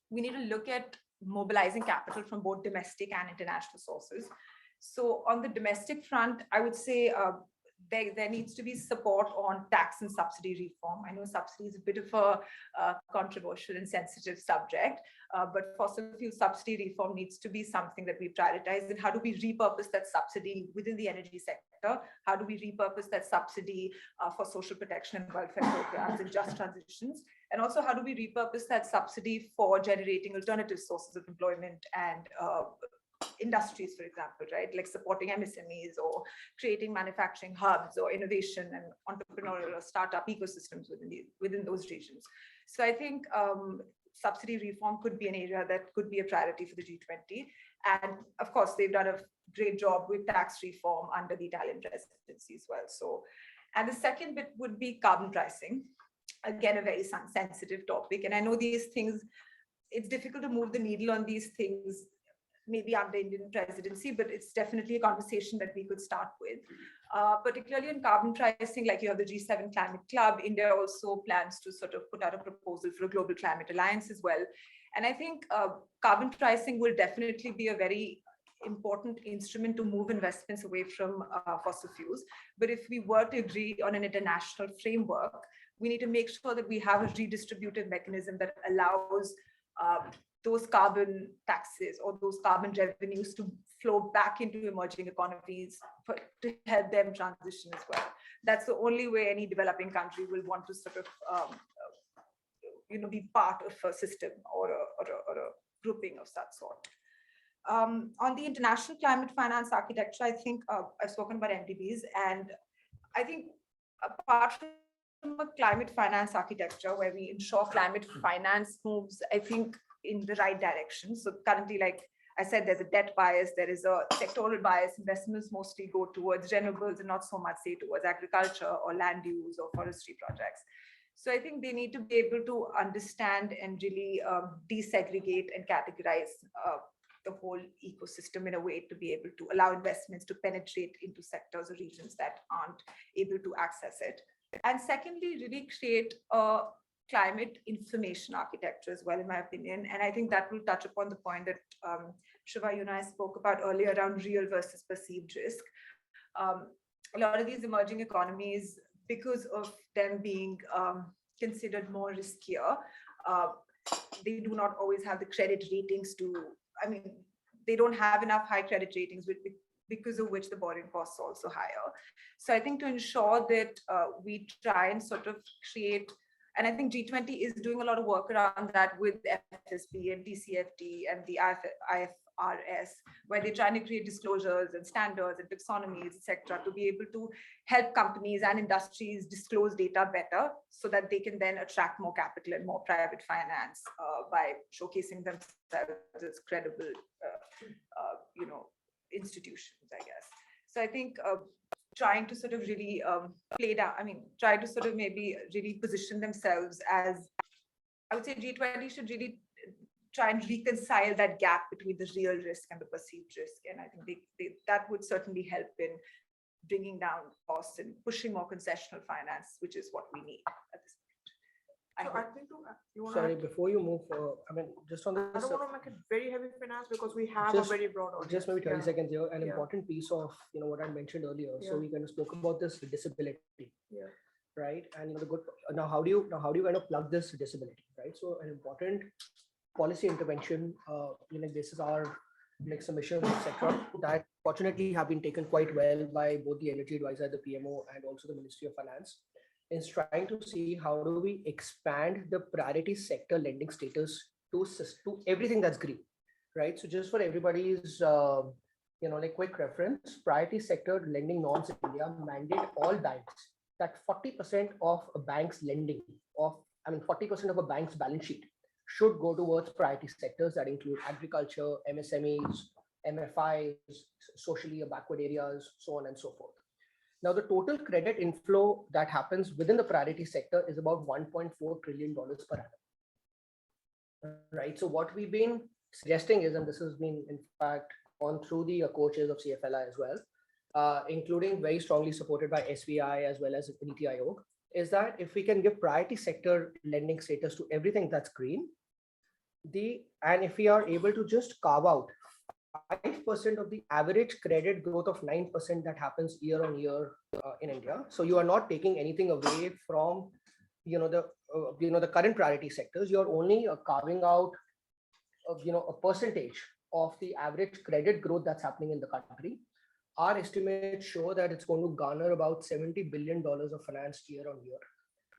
we need to look at mobilizing capital from both domestic and international sources. So on the domestic front, I would say there needs to be support on tax and subsidy reform. I know subsidy is a bit of a controversial and sensitive subject, but fossil fuel subsidy reform needs to be something that we prioritize. And how do we repurpose that subsidy within the energy sector? How do we repurpose that subsidy for social protection and welfare programs and just transitions? And also, how do we repurpose that subsidy for generating alternative sources of employment and industries, for example, right? Like supporting MSMEs or creating manufacturing hubs or innovation and entrepreneurial or startup ecosystems within those regions. So I think subsidy reform could be an area that could be a priority for the G20. And of course, they've done a great job with tax reform under the Italian presidency as well. So, and the second bit would be carbon pricing. Again, a very sensitive topic. And I know these things, it's difficult to move the needle on these things maybe under Indian presidency, but it's definitely a conversation that we could start with. Particularly in carbon pricing, like you have the G7 Climate Club, India also plans to sort of put out a proposal for a global climate alliance as well. And I think carbon pricing will definitely be a very important instrument to move investments away from fossil fuels. But if we were to agree on an international framework, we need to make sure that we have a redistributive mechanism that allows those carbon taxes or those carbon revenues to flow back into emerging economies to help them transition as well. That's the only way any developing country will want to sort of be part of a system or a grouping of such sort. On the international climate finance architecture, I think I've spoken about MDBs, and I think apart from a climate finance architecture where we ensure climate finance moves, I think, in the right direction. So currently, like I said, there's a debt bias, there is a sectoral bias. Investments mostly go towards renewables and not so much, say, towards agriculture or land use or forestry projects. So I think they need to be able to understand and really desegregate and categorize the whole ecosystem in a way to be able to allow investments to penetrate into sectors or regions that aren't able to access it. And secondly, really create a climate information architecture as well, in my opinion. And I think that will touch upon the point that Shiva, you and I spoke about earlier around real versus perceived risk. A lot of these emerging economies, because of them being considered more riskier, they do not always have the credit ratings they don't have enough high credit ratings, because of which the borrowing costs are also higher. So I think to ensure that we try and sort of create, and I think G20 is doing a lot of work around that with FSB and DCFT and the IFRS, where they're trying to create disclosures and standards and taxonomies, etc., to be able to help companies and industries disclose data better so that they can then attract more capital and more private finance by showcasing themselves as credible institutions, I guess. So I think trying to sort of really try to sort of maybe really position themselves as, I would say G20 should really try and reconcile that gap between the real risk and the perceived risk. And I think that would certainly help in bringing down costs and pushing more concessional finance, which is what we need at this point. Sorry, before you move, just on I this, don't want to make it very heavy finance because we have just- a very broad audience. just maybe 30 seconds here, an Yeah. important piece of what I mentioned earlier. So Yeah. we kind of spoke about this disability, Yeah. right? And the good now how do you kind of plug this disability, right? So an important policy intervention, this is our submission, etc., that fortunately have been taken quite well by both the energy advisor, the PMO, and also the Ministry of Finance, is trying to see how do we expand the priority sector lending status to everything that's green, right? So just for everybody's quick reference, priority sector lending norms in India mandate all banks that 40% of a bank's lending 40% of a bank's balance sheet should go towards priority sectors that include agriculture, MSMEs, MFIs, socially backward areas, so on and so forth. Now, the total credit inflow that happens within the priority sector is about $1.4 trillion per annum. Right. So what we've been suggesting is, and this has been in fact gone through the coaches of CFLI as well, including very strongly supported by SBI as well as Niti Aayog, is that if we can give priority sector lending status to everything that's green, and if we are able to just carve out 5% of the average credit growth of 9% that happens year on year in India. So you are not taking anything away from the current priority sectors. You're only carving out a percentage of the average credit growth that's happening in the country. Our estimates show that it's going to garner about $70 billion of finance year on year.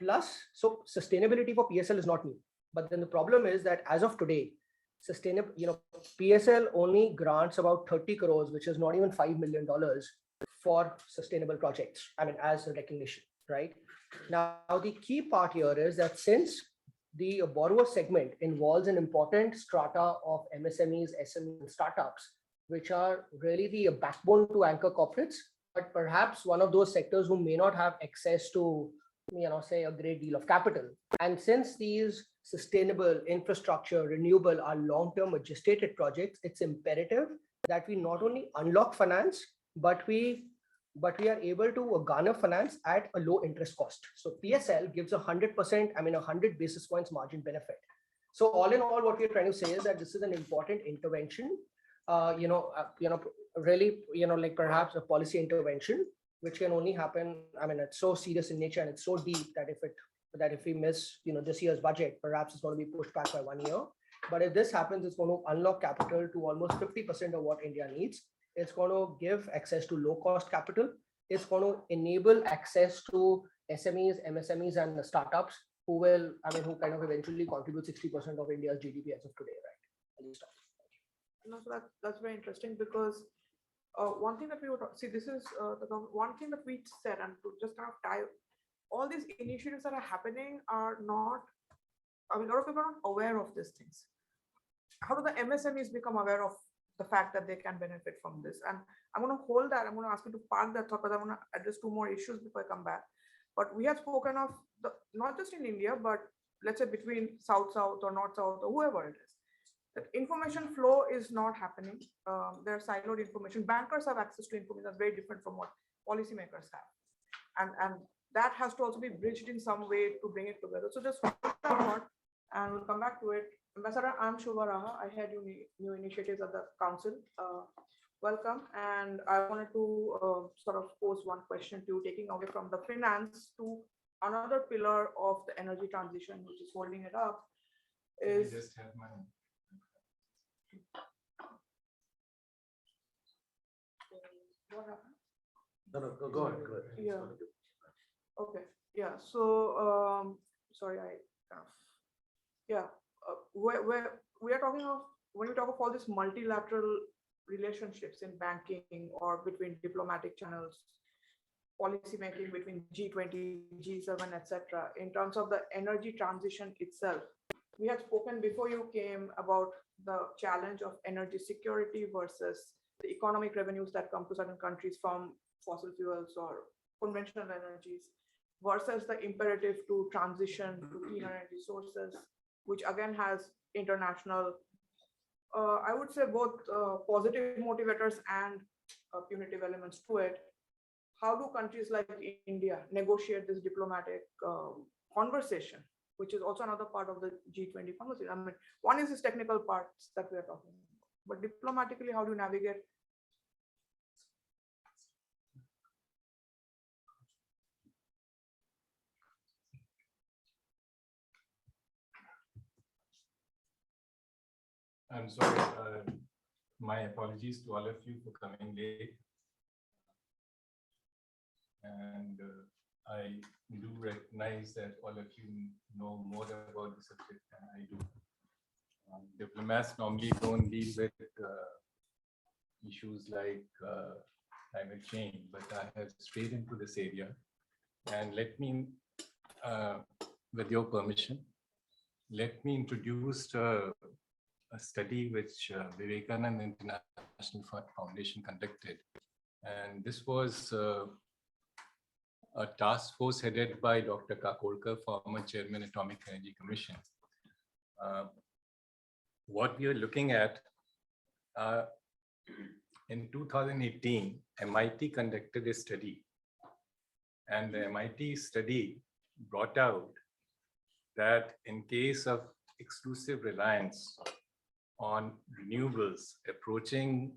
Plus, so sustainability for PSL is not new. But then the problem is that as of today, PSL only grants about 30 crores, which is not even $5 million for sustainable projects, as a recognition, right? Now, the key part here is that since the borrower segment involves an important strata of MSMEs, SMEs, and startups, which are really the backbone to anchor corporates, but perhaps one of those sectors who may not have access to say a great deal of capital. And since these sustainable infrastructure, renewable are long-term gestated projects, it's imperative that we not only unlock finance, but we are able to garner finance at a low interest cost. So PSL gives 100%, 100 basis points margin benefit. So all in all, what we're trying to say is that this is an important intervention, really, like perhaps a policy intervention, which can only happen. It's so serious in nature and it's so deep that if we miss, this year's budget, perhaps it's going to be pushed back by 1 year. But if this happens, it's going to unlock capital to almost 50% of what India needs. It's going to give access to low cost capital. It's going to enable access to SMEs, MSMEs, and the startups who will, who kind of eventually contribute 60% of India's GDP as of today, right? No, so that's very interesting because one thing that we would see, this is one thing that we said, and to just kind of tie all these initiatives that are happening are not, a lot of people are not aware of these things. How do the MSMEs become aware of the fact that they can benefit from this? And I'm going to hold that. I'm going to ask you to park that thought because I want to address 2 more issues before I come back. But we have spoken of not just in India, but let's say between South-South or North-South or whoever it is. That information flow is not happening. There's siloed information. Bankers have access to information that's very different from what policymakers have. And that has to also be bridged in some way to bring it together. So just one, and we'll come back to it. Ambassador, I'm Shubha Raha. I head new initiatives at the council. Welcome. And I wanted to sort of pose one question to you, taking away from the finance to another pillar of the energy transition, which is holding it up. Is just have my what happened? No, go ahead. Yeah. Okay. Yeah. So sorry, where we are talking of, when we talk of all these multilateral relationships in banking or between diplomatic channels, policy making between G20, G7, etc. In terms of the energy transition itself, we had spoken before you came about the challenge of energy security versus the economic revenues that come to certain countries from fossil fuels or conventional energies versus the imperative to transition to cleaner energy sources, which again has international, I would say both positive motivators and punitive elements to it. How do countries like India negotiate this diplomatic conversation, which is also another part of the G20 conversation? One is this technical parts that we are talking about, but diplomatically, how do you navigate? I'm sorry. My apologies to all of you for coming late. And I do recognize that all of you know more about the subject than I do. Diplomats normally don't deal with issues like climate change, but I have strayed into this area. And let me, with your permission, let me introduce a study which Vivekananda International Foundation conducted. And this was a task force headed by Dr. Kakolkar, former chairman, Atomic Energy Commission. What we are looking at, in 2018, MIT conducted a study. And the MIT study brought out that in case of exclusive reliance on renewables, approaching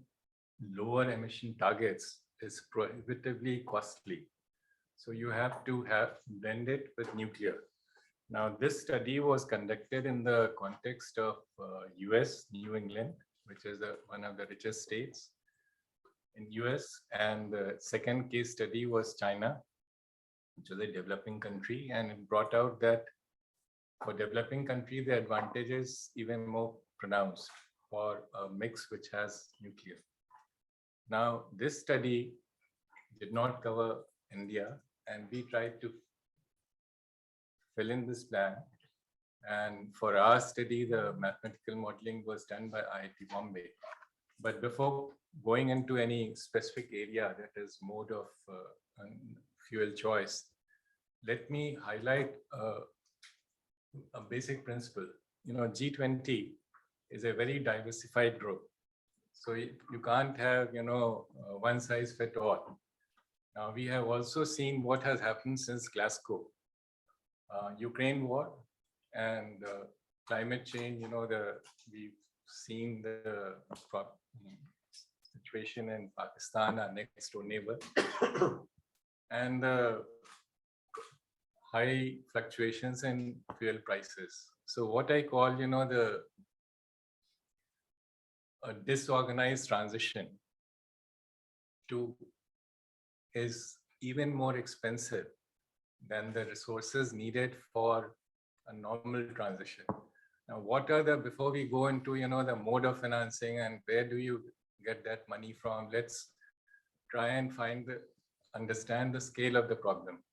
lower emission targets is prohibitively costly. So you have to blend it with nuclear. Now, this study was conducted in the context of US, New England, which is one of the richest states in US. And the second case study was China, which is a developing country. And it brought out that for developing country, the advantage is even more pronounced for a mix which has nuclear. Now, this study did not cover India, and we tried to fill in this blank. And for our study, the mathematical modeling was done by IIT Bombay. But before going into any specific area, that is mode of fuel choice, let me highlight a basic principle. G20 is a very diversified group. So you can't have, one size fit all. Now, we have also seen what has happened since Glasgow, Ukraine war and climate change. We've seen the situation in Pakistan, our next door neighbor, and high fluctuations in fuel prices. So what I call, a disorganized transition to is even more expensive than the resources needed for a normal transition. Now, before we go into, the mode of financing and where do you get that money from, let's try and understand the scale of the problem.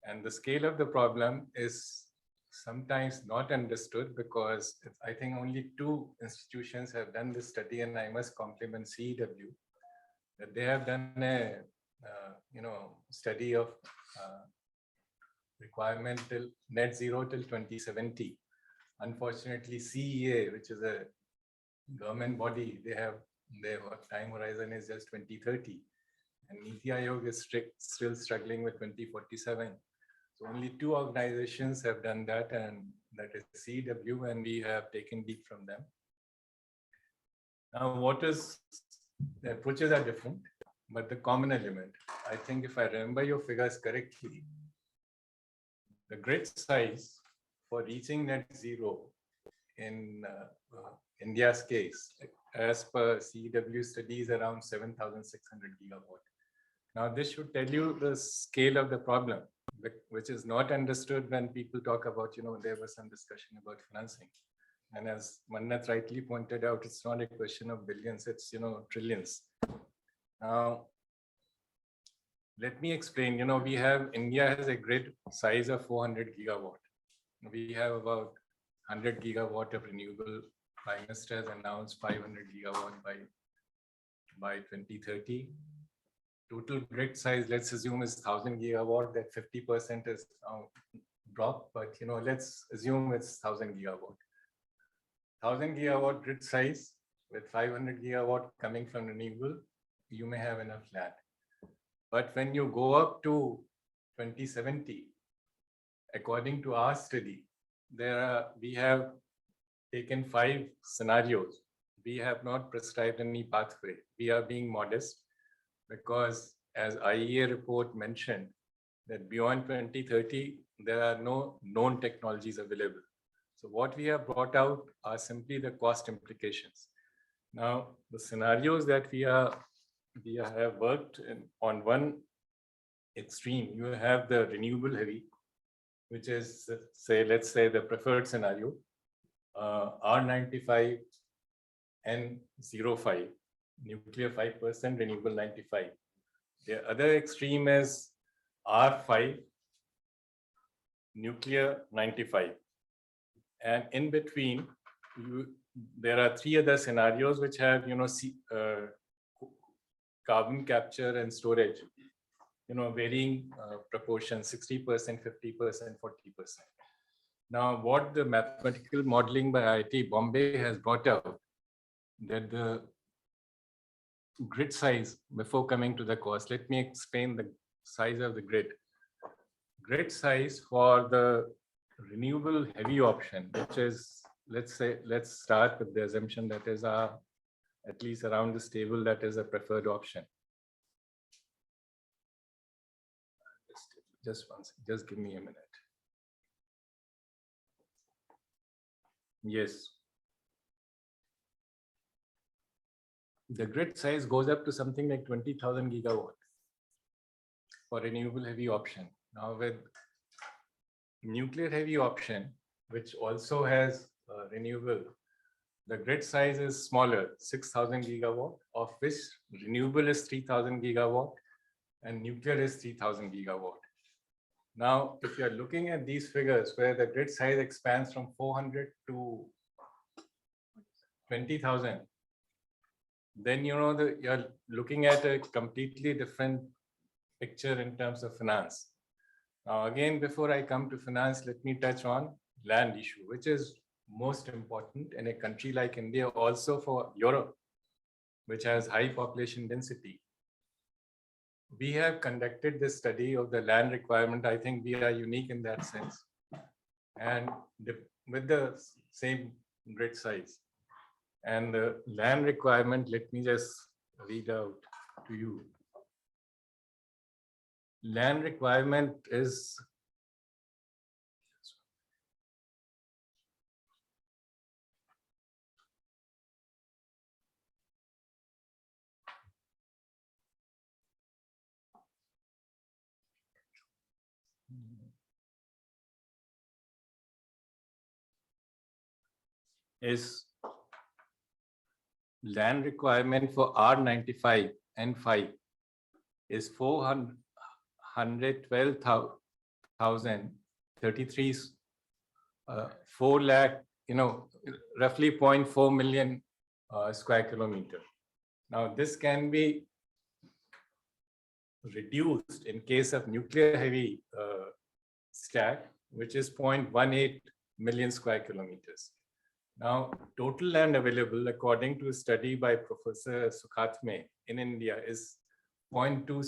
And the scale of the problem is sometimes not understood because I think only 2 institutions have done this study, and I must compliment CEW that they have done a study of requirement till net zero till 2070. Unfortunately, CEA, which is a government body, their time horizon is just 2030, and Niti Aayog is still struggling with 2047. So only 2 organizations have done that, and that is CEW, and we have taken lead from them. Now, the approaches are different, but the common element, I think if I remember your figures correctly, the grid size for reaching net zero in India's case, as per CEW studies, around 7,600 gigawatt. Now, this should tell you the scale of the problem, which is not understood when people talk about, there was some discussion about financing. And as Mannat rightly pointed out, it's not a question of billions, it's, trillions. Now, let me explain, India has a grid size of 400 gigawatt. We have about 100 gigawatt of renewable. Prime Minister has announced 500 gigawatt by 2030. Total grid size, let's assume, is 1,000 gigawatt. That 50% is dropped, but let's assume it's 1,000 gigawatt. 1,000 gigawatt grid size with 500 gigawatt coming from renewable, you may have enough land. But when you go up to 2070, according to our study, we have taken 5 scenarios. We have not prescribed any pathway. We are being modest because, as IEA report mentioned, that beyond 2030, there are no known technologies available. So what we have brought out are simply the cost implications. Now, the scenarios that we have worked on one extreme, you have the renewable heavy, which is, let's say the preferred scenario, R95 and 05, nuclear 5%, renewable 95. The other extreme is R5, nuclear 95. And in between, there are 3 other scenarios which have, carbon capture and storage, varying proportions, 60%, 50%, 40%. Now, what the mathematical modeling by IIT Bombay has brought out, that the grid size, before coming to the cost, let me explain the size of the grid. Grid size for the renewable heavy option, which is, let's start with the assumption that is at least around this table, that is a preferred option. Just give me a minute. Yes. The grid size goes up to something like 20,000 gigawatt for renewable heavy option. Now, with nuclear heavy option, which also has renewable, the grid size is smaller, 6,000 gigawatt, of which renewable is 3,000 gigawatt and nuclear is 3,000 gigawatt. Now, if you're looking at these figures where the grid size expands from 400 to 20,000, then you're looking at a completely different picture in terms of finance. Now, again, before I come to finance, let me touch on land issue, which is most important in a country like India, also for Europe, which has high population density. We have conducted this study of the land requirement. I think we are unique in that sense. And with the same grid size. And the land requirement, let me just read out to you. Land requirement is land requirement for R95 and 5 is 412,033, 4 lakh, roughly 0.4 million square kilometer. Now, this can be reduced in case of nuclear heavy stack, which is 0.18 million square kilometers. Now, total land available, according to a study by Professor Sukhatme in India, is 0.2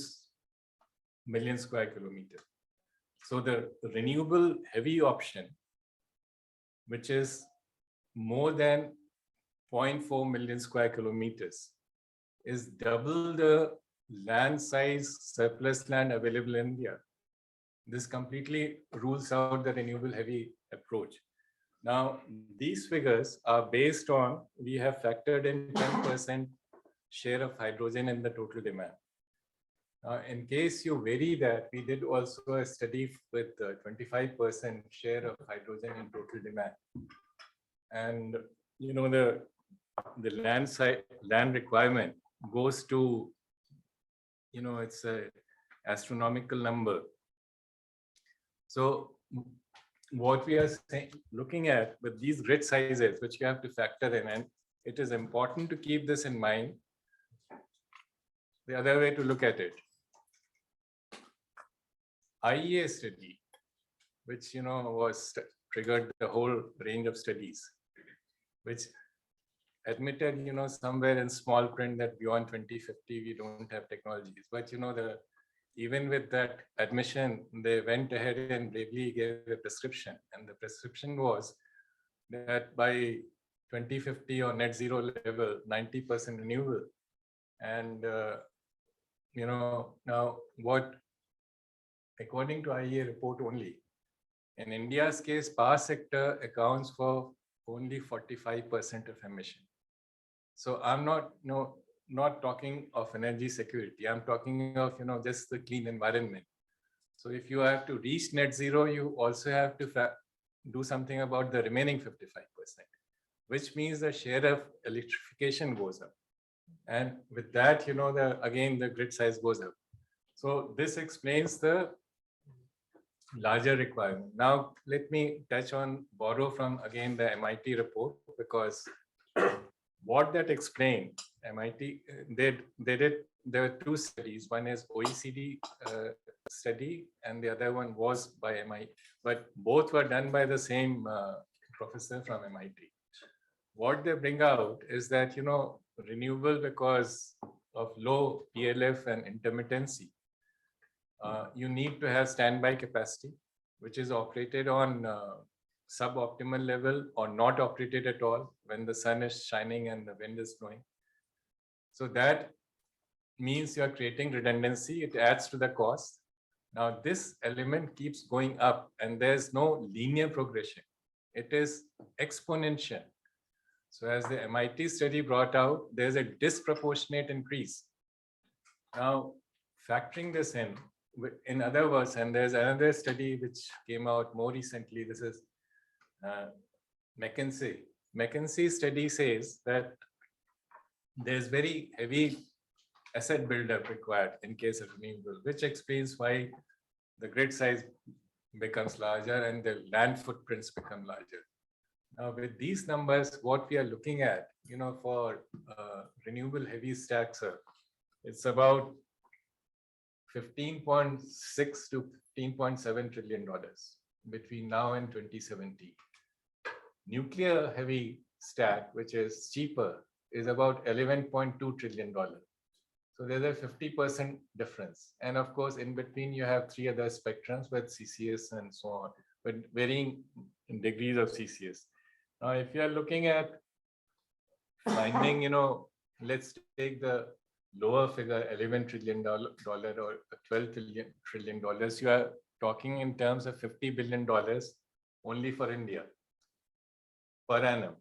million square kilometers. So the renewable heavy option, which is more than 0.4 million square kilometers, is double the land size surplus land available in India. This completely rules out the renewable heavy approach. Now, these figures are based on, we have factored in 10% share of hydrogen in the total demand. In case you vary that, we did also a study with 25% share of hydrogen in total demand. And, the land requirement goes to, it's a astronomical number. So what we are looking at with these grid sizes, which you have to factor in, and it is important to keep this in mind. The other way to look at it, IEA study, which was triggered the whole range of studies, which admitted somewhere in small print that beyond 2050 we don't have technologies. But even with that admission, they went ahead and bravely gave a prescription. And the prescription was that by 2050 or net zero level, 90% renewable. And, now what, according to IEA report only, in India's case, power sector accounts for only 45% of emission. So I'm not talking of energy security. I'm talking of, just the clean environment. So if you have to reach net zero, you also have to do something about the remaining 55%, which means the share of electrification goes up. And with that, again, the grid size goes up. So this explains the larger requirement. Now, let me borrow from, again, the MIT report, because what that explained, MIT, there were two studies. One is OECD study, and the other one was by MIT, but both were done by the same professor from MIT. What they bring out is that, renewable, because of low PLF and intermittency, you need to have standby capacity, which is operated on suboptimal level or not operated at all when the sun is shining and the wind is blowing. So that means you're creating redundancy. It adds to the cost. Now this element keeps going up and there's no linear progression. It is exponential. So as the MIT study brought out, there's a disproportionate increase. Now, factoring this in other words, and there's another study which came out more recently, this is McKinsey. McKinsey study says that there's very heavy asset buildup required in case of renewable, which explains why the grid size becomes larger and the land footprints become larger. Now, with these numbers, what we are looking at, for renewable heavy stacks, it's about $15.6 to $15.7 trillion between now and 2070. Nuclear heavy stack, which is cheaper, is about $11.2 trillion. So there's a 50% difference. And of course, in between, you have three other spectrums with CCS and so on, but varying degrees of CCS. Now, if you're looking at finding, let's take the lower figure, $11 trillion or $12 trillion, you are talking in terms of $50 billion only for India per annum.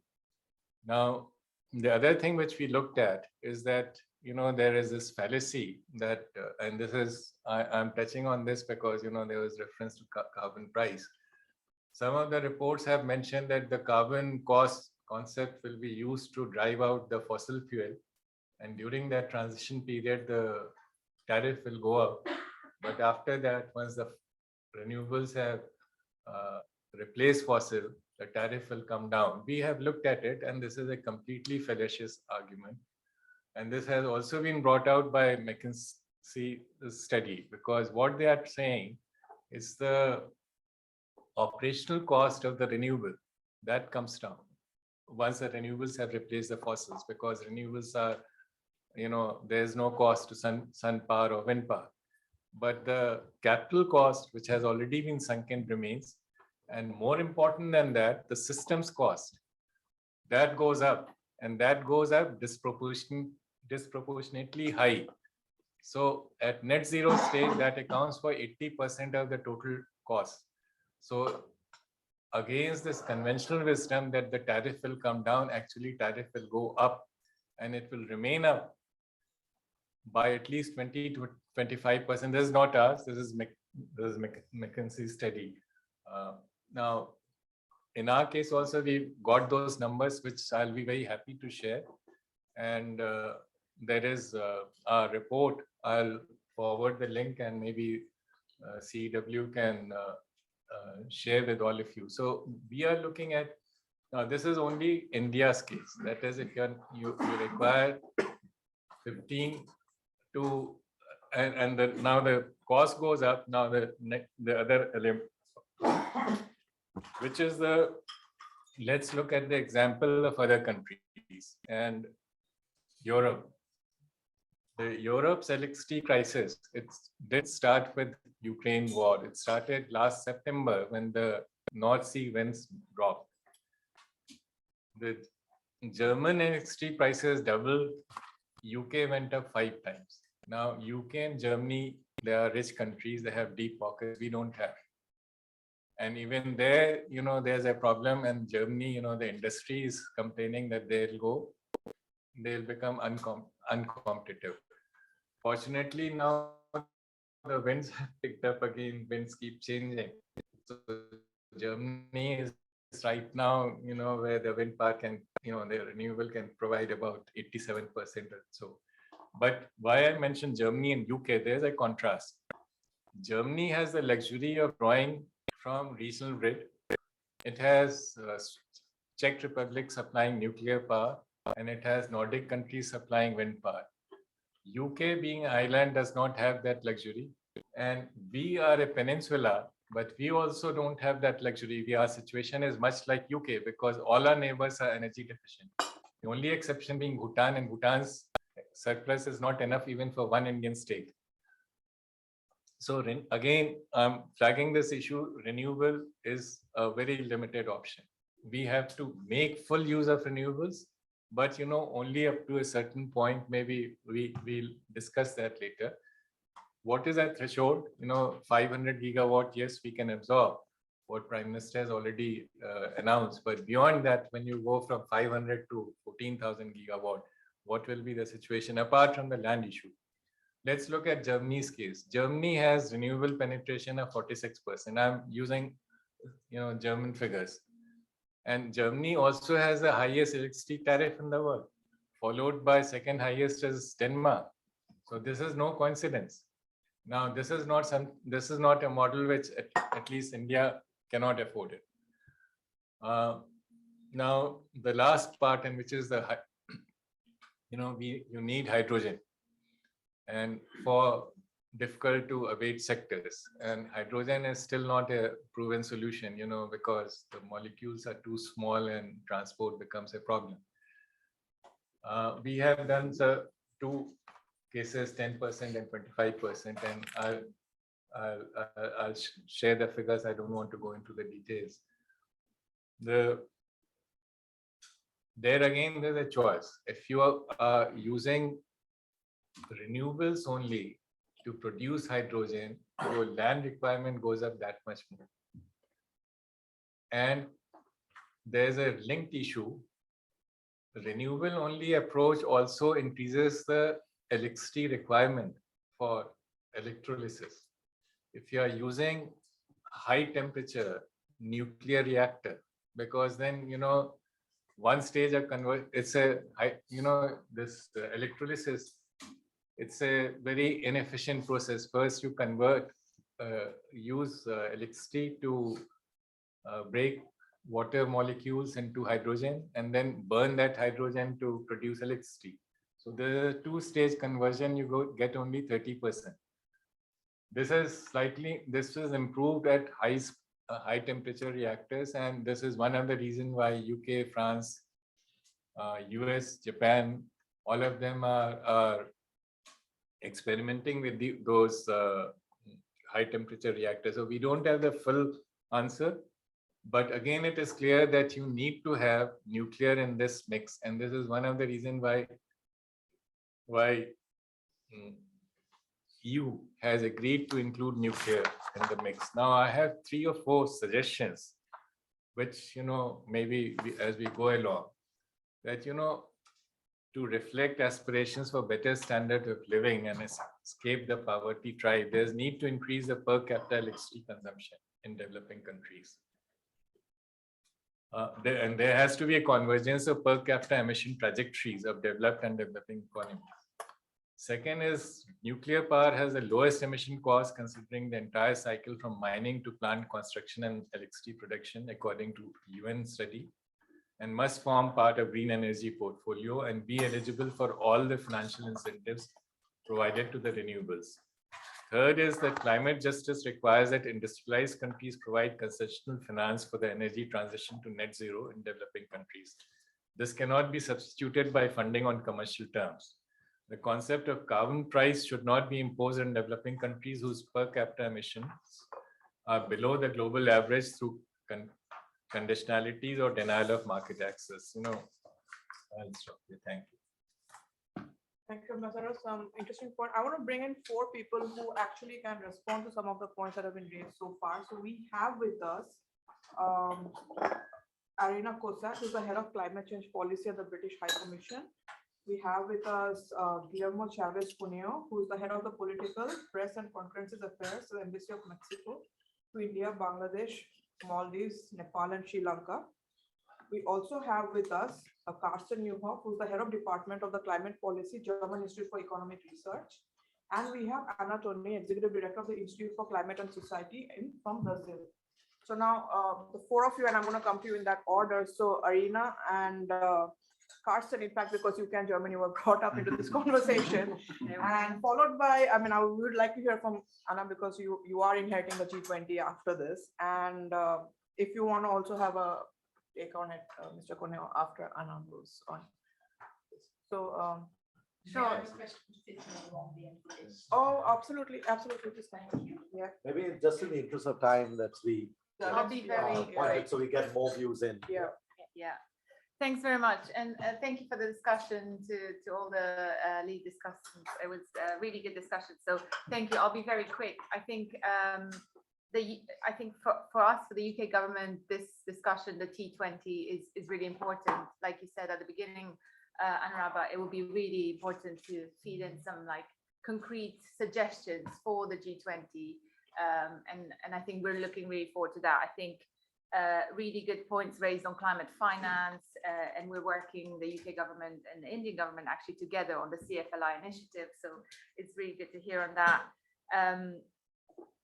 Now, the other thing which we looked at is that, there is this fallacy that, and this is, I'm touching on this because, there was reference to carbon price. Some of the reports have mentioned that the carbon cost concept will be used to drive out the fossil fuel. And during that transition period, the tariff will go up. But after that, once the renewables have replaced fossil, the tariff will come down. We have looked at it, and this is a completely fallacious argument. And this has also been brought out by McKinsey study, because what they are saying is the operational cost of the renewable that comes down once the renewables have replaced the fossils, because renewables are, there's no cost to sun power or wind power. But the capital cost, which has already been sunk in, remains. And more important than that, the systems cost, that goes up, and that goes up disproportionately high. So at net zero stage, that accounts for 80% of the total cost. So against this conventional wisdom that the tariff will come down, actually tariff will go up, and it will remain up by at least 20 to 25%. This is not ours, this is McKinsey study. Now, in our case also, we've got those numbers, which I'll be very happy to share. And there is a report. I'll forward the link, and maybe CEW can share with all of you. So we are looking at, now this is only India's case. That is, if you require 15 to, now the cost goes up. Now the other element, which is let's look at the example of other countries and Europe. The Europe's electricity crisis, it did start with Ukraine war. It started last September when the North Sea winds dropped. The German electricity prices doubled. UK went up 5 times. Now, UK and Germany, they are rich countries. They have deep pockets. We don't have. And even there, there's a problem. And Germany, the industry is complaining that they'll become uncompetitive. Fortunately, now the winds have picked up again. Winds keep changing. So Germany is right now, where the wind power can, the renewable can provide about 87% or so. But why I mentioned Germany and UK, there's a contrast. Germany has the luxury of drawing from regional grid. It has Czech Republic supplying nuclear power, and it has Nordic countries supplying wind power. UK, being an island, does not have that luxury. And we are a peninsula, but we also don't have that luxury. Our situation is much like UK, because all our neighbors are energy deficient. The only exception being Bhutan, and Bhutan's surplus is not enough even for one Indian state. So again, I'm flagging this issue. Renewable is a very limited option. We have to make full use of renewables, but only up to a certain point. Maybe we'll discuss that later. What is that threshold? 500 gigawatt, yes, we can absorb what Prime Minister has already announced. But beyond that, when you go from 500 to 14,000 gigawatt, what will be the situation apart from the land issue? Let's look at Germany's case. Germany has renewable penetration of 46%. I'm using, German figures. And Germany also has the highest electricity tariff in the world, followed by second highest is Denmark. So this is no coincidence. Now, this is not a model which at least India cannot afford it. Now, the last part, and which is you need hydrogen. And for difficult to abate sectors, and hydrogen is still not a proven solution, because the molecules are too small and transport becomes a problem. We have done two cases, 10% and 25%, and I'll share the figures. I don't want to go into the details. There again, there's a choice. If you are using renewables only to produce hydrogen, your land requirement goes up that much more. And there's a linked issue. The renewable only approach also increases the electricity requirement for electrolysis. If you are using high temperature nuclear reactor, because then, one stage of it's a high, this electrolysis, it's a very inefficient process. First, you use electricity to break water molecules into hydrogen and then burn that hydrogen to produce electricity. So the two-stage conversion, you get only 30%. This is improved at high temperature reactors, and this is one of the reasons why UK, France, US, Japan, all of them are experimenting with those high temperature reactors. So we don't have the full answer, but again, it is clear that you need to have nuclear in this mix, and this is one of the reasons why EU has agreed to include nuclear in the mix. Now, I have 3 or 4 suggestions, which, maybe as we go along, that, to reflect aspirations for better standard of living and escape the poverty tribe, there's need to increase the per capita electricity consumption in developing countries. And there has to be a convergence of per capita emission trajectories of developed and developing economies. Second is nuclear power has the lowest emission cost considering the entire cycle from mining to plant construction and electricity production according to UN study, and must form part of green energy portfolio and be eligible for all the financial incentives provided to the renewables. Third is that climate justice requires that industrialized countries provide concessional finance for the energy transition to net zero in developing countries. This cannot be substituted by funding on commercial terms. The concept of carbon price should not be imposed on developing countries whose per capita emissions are below the global average through conditionalities or denial of market access. I'll stop here. Thank you. Thank you, Mazhar. Some interesting point. I want to bring in 4 people who actually can respond to some of the points that have been raised so far. So we have with us Arina Kosak, who's the head of climate change policy at the British High Commission. We have with us Guillermo Chavez Cuneo, who is the head of the political, press and conferences affairs to the Embassy of Mexico to India, Bangladesh, Maldives, Nepal, and Sri Lanka. We also have with us Carsten Newhoff, who's the head of department of the climate policy, German Institute for Economic Research. And we have Ana Toni, executive director of the Institute for Climate and Society from Brazil. So now the 4 of you, and I'm going to come to you in that order. So Arina and Carsten, in fact, because you can German, you were brought up into this conversation, and followed by, I would like to hear from Anna, because you are inheriting the G20 after this, and if you want to also have a take on it, Mr. Cuneo, after Anna goes on. So, Sure. Oh, absolutely, absolutely. Just thank you. Yeah. Maybe just in the interest of time, let's be I'll be very pointed so we get more views in. Yeah. Yeah. Thanks very much. And thank you for the discussion to all the lead discussants. It was a really good discussion. So thank you. I'll be very quick. I think for us, for the UK government, this discussion, the T20 is really important. Like you said at the beginning, Anurabha, it will be really important to feed in some concrete suggestions for the G20. And I think we're looking really forward to that. I think really good points raised on climate finance, and we're working, the UK government and the Indian government actually together on the CFLI initiative. So it's really good to hear on that.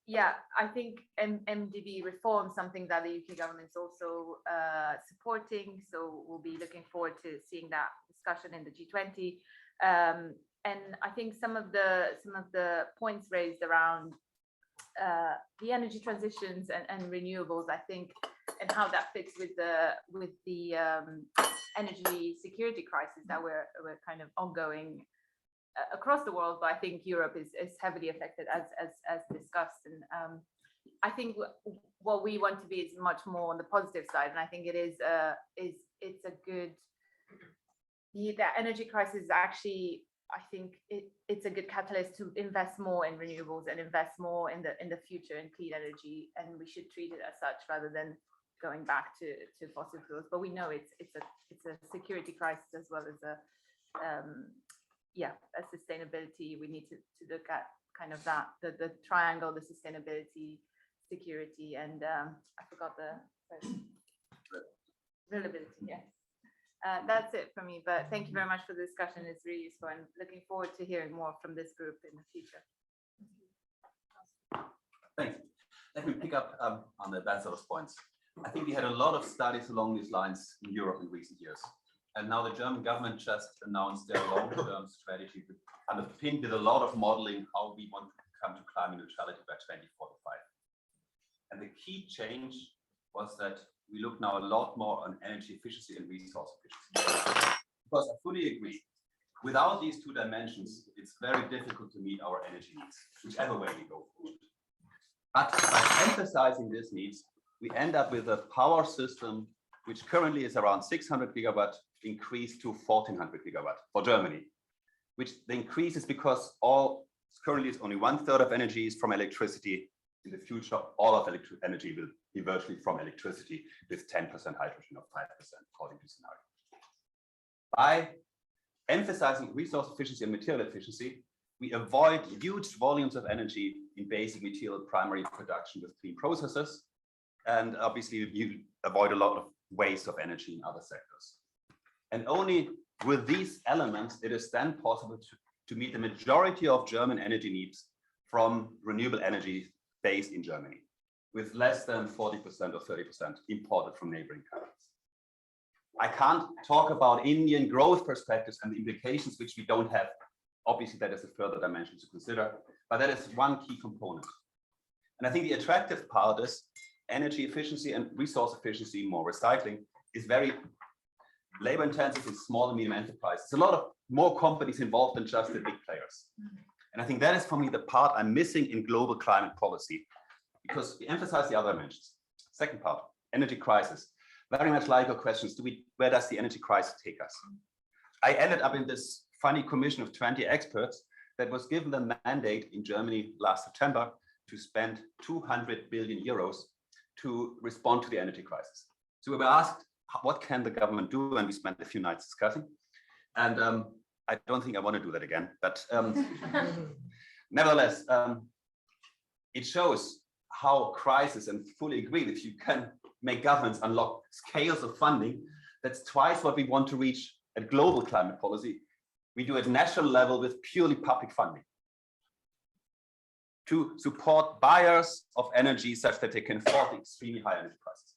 Yeah, I think MDB reform, something that the UK government is also supporting. So we'll be looking forward to seeing that discussion in the G20. I think some of the points raised around the energy transitions and renewables, I think, and how that fits with the energy security crisis that we're kind of ongoing across the world, but I think Europe is heavily affected as discussed. And I think what we want to be is much more on the positive side, and I think it's a good. The energy crisis is actually, I think it's a good catalyst to invest more in renewables and invest more in the future in clean energy, and we should treat it as such rather than going back to fossil fuels. But we know it's a security crisis as well as a sustainability. We need to look at kind of that the triangle, the sustainability, security, and I forgot the availability. Yes. That's it for me, but thank you very much for the discussion. It's really useful, and looking forward to hearing more from this group in the future. Thanks. Let me pick up on the Lancelot's points. I think we had a lot of studies along these lines in Europe in recent years. And now the German government just announced their long-term strategy, underpinned with a lot of modeling how we want to come to climate neutrality by 2045. And the key change was that we look now a lot more on energy efficiency and resource efficiency. Because I fully agree, without these two dimensions, it's very difficult to meet our energy needs, whichever way we go forward. But by emphasizing these needs, we end up with a power system which currently is around 600 gigawatt, increased to 1400 gigawatt for Germany, which the increase is because currently is only 1/3 of energy is from electricity. In the future, all of energy will be virtually from electricity with 10% hydrogen or 5% according to scenario. By emphasizing resource efficiency and material efficiency, we avoid huge volumes of energy in basic material primary production with clean processes. And obviously you avoid a lot of waste of energy in other sectors. And only with these elements, it is then possible to meet the majority of German energy needs from renewable energy based in Germany, with less than 40% or 30% imported from neighboring countries. I can't talk about Indian growth perspectives and the implications which we don't have. Obviously, that is a further dimension to consider, but that is one key component. And I think the attractive part is energy efficiency and resource efficiency, more recycling, is very labor intensive in small and medium enterprises. There's a lot of more companies involved than just the big players. And I think that is for me the part I'm missing in global climate policy, because we emphasize the other dimensions. Second part, energy crisis. Very much like your questions, where does the energy crisis take us? I ended up in this funny commission of 20 experts that was given the mandate in Germany last September to spend 200 billion euros to respond to the energy crisis. So we were asked, what can the government do? And we spent a few nights discussing. And I don't think I want to do that again, but nevertheless, it shows how crisis, and fully agree, if you can make governments unlock scales of funding, that's twice what we want to reach at global climate policy. We do at national level with purely public funding to support buyers of energy such that they can afford the extremely high energy prices,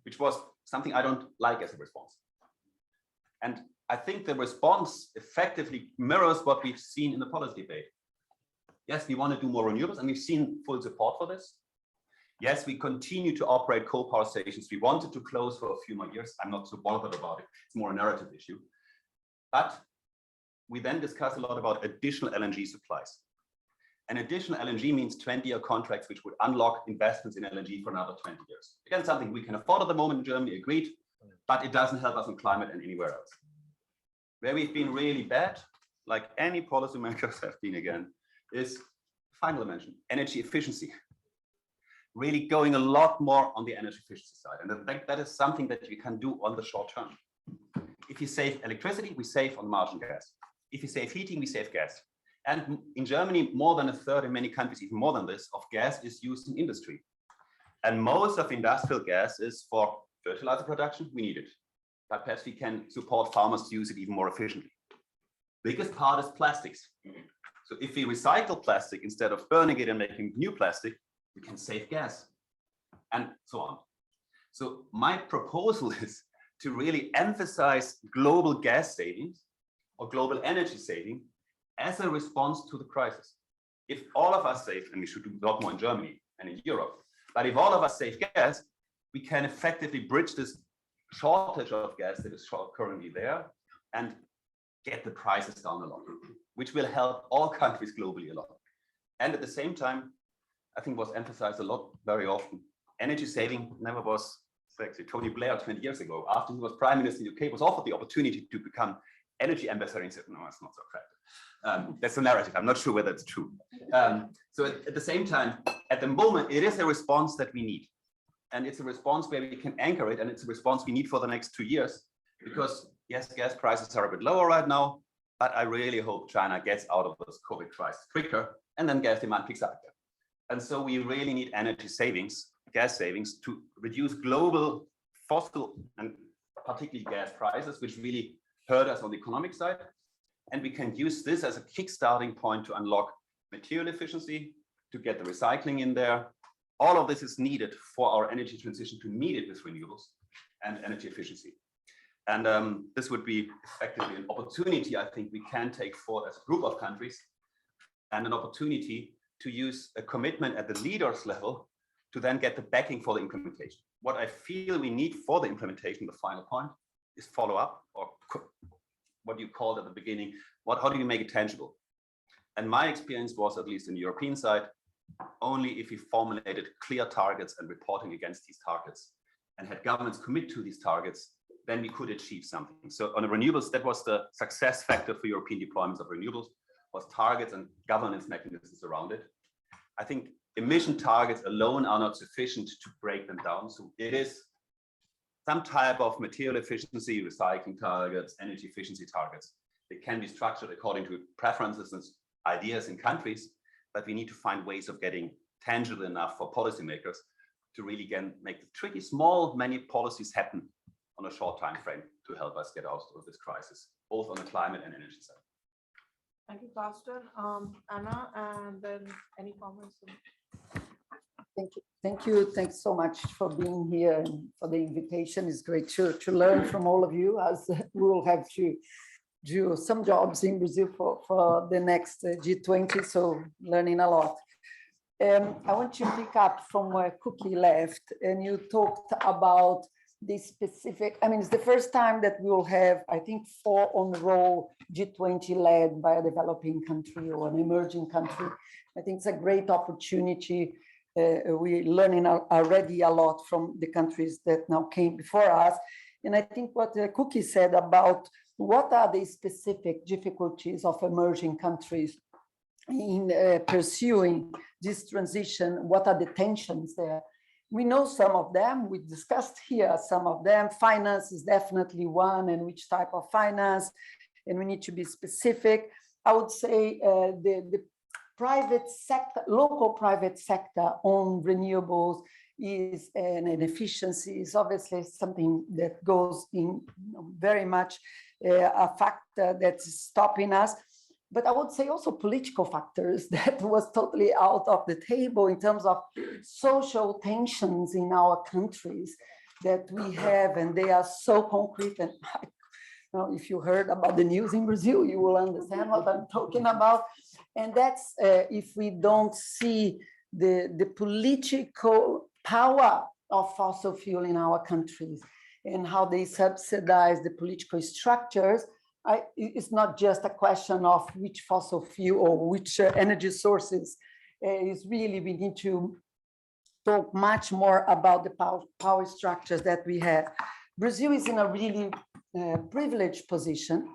which was something I don't like as a response. And I think the response effectively mirrors what we've seen in the policy debate. Yes, we want to do more renewables, and we've seen full support for this. Yes, we continue to operate coal power stations. We wanted to close for a few more years. I'm not so bothered about it. It's more a narrative issue. But we then discuss a lot about additional LNG supplies. And additional LNG means 20-year contracts, which would unlock investments in LNG for another 20 years. Again, something we can afford at the moment in Germany, agreed, but it doesn't help us on climate and anywhere else. Where we've been really bad, like any policymakers have been again, is final dimension, energy efficiency. Really going a lot more on the energy efficiency side. And I think that is something that we can do on the short term. If you save electricity, we save on margin gas. If you save heating, we save gas. And in Germany, more than a third, in many countries, even more than this, of gas is used in industry. And most of industrial gas is for fertilizer production. We need it. But perhaps we can support farmers to use it even more efficiently. Biggest part is plastics. So if we recycle plastic instead of burning it and making new plastic, we can save gas and so on. So my proposal is to really emphasize global gas savings or global energy saving as a response to the crisis. If all of us save, and we should do a lot more in Germany and in Europe, but if all of us save gas, we can effectively bridge this shortage of gas that is currently there and get the prices down a lot, which will help all countries globally a lot. And at the same time, I think was emphasized a lot very often, energy saving never was sexy. Tony Blair 20 years ago, after he was Prime Minister in the UK, was offered the opportunity to become energy ambassador, and he said, no, it's not so attractive. That's the narrative. I'm not sure whether it's true. So at the same time, at the moment, it is a response that we need. And it's a response where we can anchor it, and it's a response we need for the next 2 years, because yes, gas prices are a bit lower right now, but I really hope China gets out of this COVID crisis quicker, and then gas demand picks up again. And so we really need energy savings, gas savings, to reduce global fossil and particularly gas prices, which really hurt us on the economic side. And we can use this as a kick-starting point to unlock material efficiency, to get the recycling in there. All of this is needed for our energy transition to meet it with renewables and energy efficiency. And this would be effectively an opportunity I think we can take forward as a group of countries, and an opportunity to use a commitment at the leaders level to then get the backing for the implementation. What I feel we need for the implementation, the final point, is follow up, or what you called at the beginning, how do you make it tangible? And my experience was, at least in the European side, only if we formulated clear targets and reporting against these targets and had governments commit to these targets, then we could achieve something. So on the renewables, that was the success factor for European deployments of renewables, was targets and governance mechanisms around it. I think emission targets alone are not sufficient to break them down. So it is some type of material efficiency, recycling targets, energy efficiency targets. They can be structured according to preferences and ideas in countries, but we need to find ways of getting tangible enough for policymakers to really again make the tricky small many policies happen on a short time frame to help us get out of this crisis, both on the climate and energy side. Thank you, Carsten. Anna, and then any comments? Thank you. Thank you. Thanks so much for being here and for the invitation. It's great to learn from all of you, as we will have to do some jobs in Brazil for the next G20, so learning a lot. I want to pick up from where Cookie left, and you talked about the specific, I mean, it's the first time that we will have, I think, 4 on the roll G20 led by a developing country or an emerging country. I think it's a great opportunity. We're learning already a lot from the countries that now came before us. And I think what Cookie said about what are the specific difficulties of emerging countries in pursuing this transition, what are the tensions there? We know some of them, we discussed here some of them. Finance is definitely one, and which type of finance, and we need to be specific. I would say the private sector, local private sector on renewables is an efficiency is obviously something that goes in very much a factor that's stopping us. But I would say also political factors that was totally out of the table in terms of social tensions in our countries that we have, and they are so concrete. And if you heard about the news in Brazil, you will understand what I'm talking about. And that's if we don't see the political power of fossil fuel in our countries and how they subsidize the political structures. It's not just a question of which fossil fuel or which energy sources. It's really, we need to talk much more about the power structures that we have. Brazil is in a really privileged position.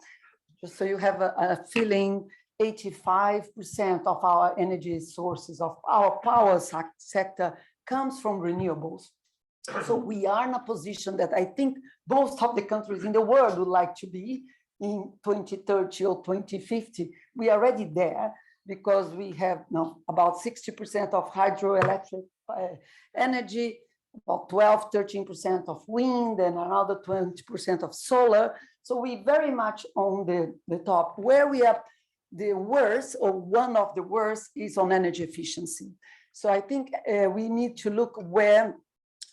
Just so you have a feeling, 85% of our energy sources, of our power sector comes from renewables. So we are in a position that I think most of the countries in the world would like to be in 2030 or 2050. We are already there because we have now about 60% of hydroelectric energy, about 12, 13% of wind, and another 20% of solar. So we very much on the top. Where we are the worst, or one of the worst, is on energy efficiency. So I think we need to look where,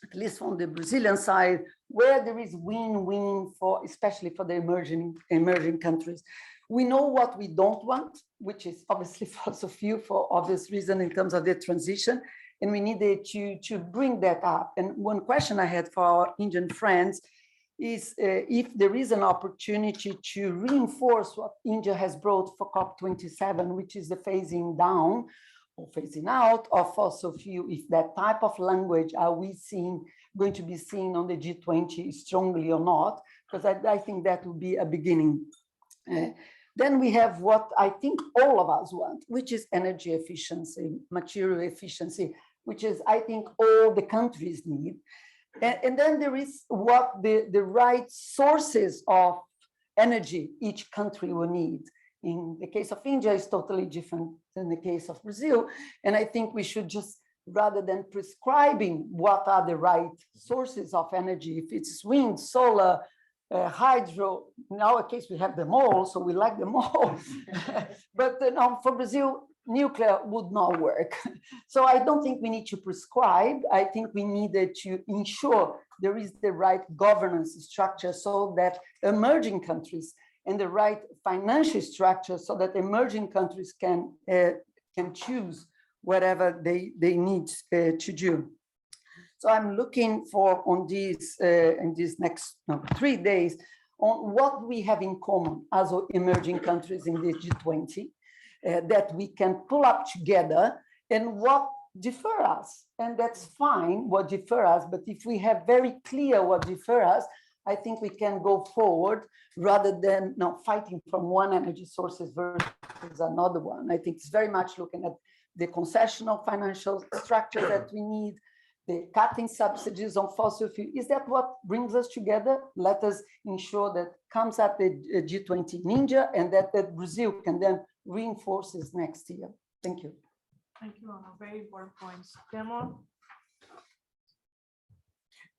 at least from the Brazilian side, where there is win-win for, especially for the emerging countries. We know what we don't want, which is obviously fossil fuel for obvious reason in terms of the transition, and we needed to bring that up. And one question I had for our Indian friends is if there is an opportunity to reinforce what India has brought for COP27, which is the phasing down or phasing out of fossil fuel, if that type of language are we going to be seen on the G20 strongly or not, because I think that would be a beginning. Then we have what I think all of us want, which is energy efficiency, material efficiency, which is, I think, all the countries need. And then there is what the right sources of energy each country will need. In the case of India, is totally different than the case of Brazil. And I think we should just, rather than prescribing what are the right sources of energy, if it's wind, solar, hydro, in our case, we have them all, so we like them all. But for Brazil, nuclear would not work. So I don't think we need to prescribe. I think we needed to ensure there is the right governance structure so that emerging countries and the right financial structure so that emerging countries can choose whatever they need to do. So I'm looking for on these in these next 3 days on what we have in common as emerging countries in the G20 that we can pull up together and what differ us. And that's fine, what differ us, but if we have very clear what differ us, I think we can go forward rather than fighting from one energy sources versus another one. I think it's very much looking at the concessional financial structure that we need, the cutting subsidies on fossil fuel. Is that what brings us together? Let us ensure that comes at the G20 in India and that Brazil can then reinforce this next year. Thank you. Thank you, Anna. Very important points. Demo.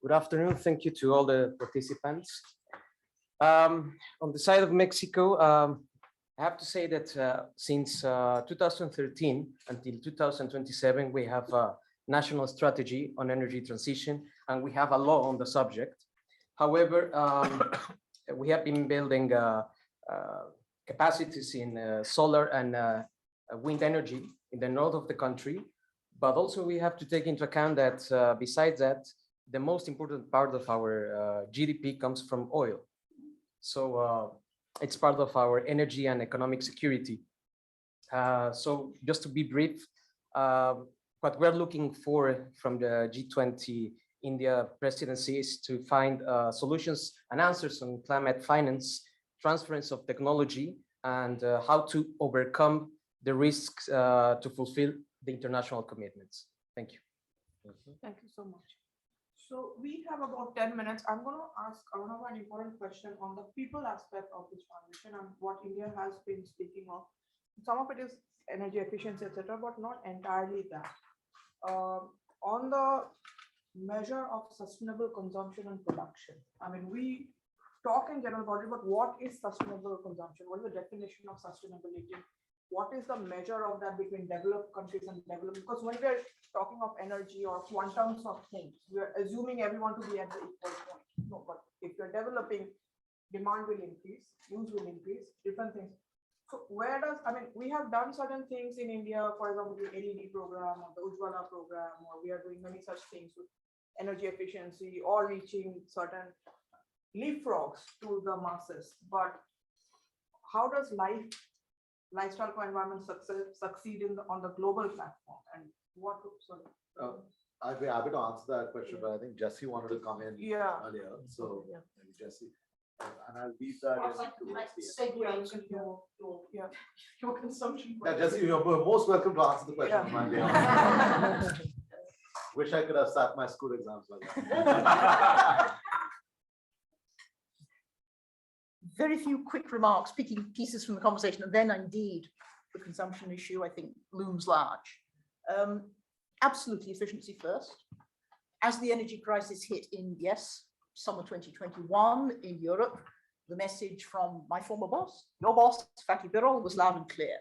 Good afternoon. Thank you to all the participants. On the side of Mexico, I have to say that since 2013 until 2027, we have a national strategy on energy transition, and we have a law on the subject. However, we have been building capacities in solar and wind energy in the north of the country, but also we have to take into account that besides that, the most important part of our GDP comes from oil. So it's part of our energy and economic security. So just to be brief, what we're looking for from the G20 India presidency is to find solutions and answers on climate finance, transference of technology, and how to overcome the risks to fulfill the international commitments. Thank you. Thank you so much. So we have about 10 minutes. I'm going to ask Arunava an important question on the people aspect of this transition and what India has been speaking of. Some of it is energy efficiency, etc., but not entirely that. On the measure of sustainable consumption and production, I mean, we talk in general about it, but what is sustainable consumption? What is the definition of sustainability? What is the measure of that between developed countries and developed? Because when we are talking of energy or quantums of things, we are assuming everyone to be at the equal point. No, but if you're developing, demand will increase, use will increase, different things. So where does, I mean, we have done certain things in India, for example, the LED program or the Ujjwala program, or we are doing many such things with energy efficiency or reaching certain leapfrogs to the masses. But how does lifestyle for environment succeed on the global platform? And what, I'd be happy to answer that question, but I think Jesse wanted to come in earlier. So maybe Jesse, and I'll leave that towards the end. Your consumption. Yeah, Jesse, you're most welcome to answer the question on my behalf. Wish I could have sat my school exams like that. Very few quick remarks, picking pieces from the conversation, and then indeed the consumption issue, I think, looms large. Absolutely efficiency first. As the energy crisis hit in, summer 2021 in Europe, the message from my former boss, your boss, Fatih Birol, was loud and clear.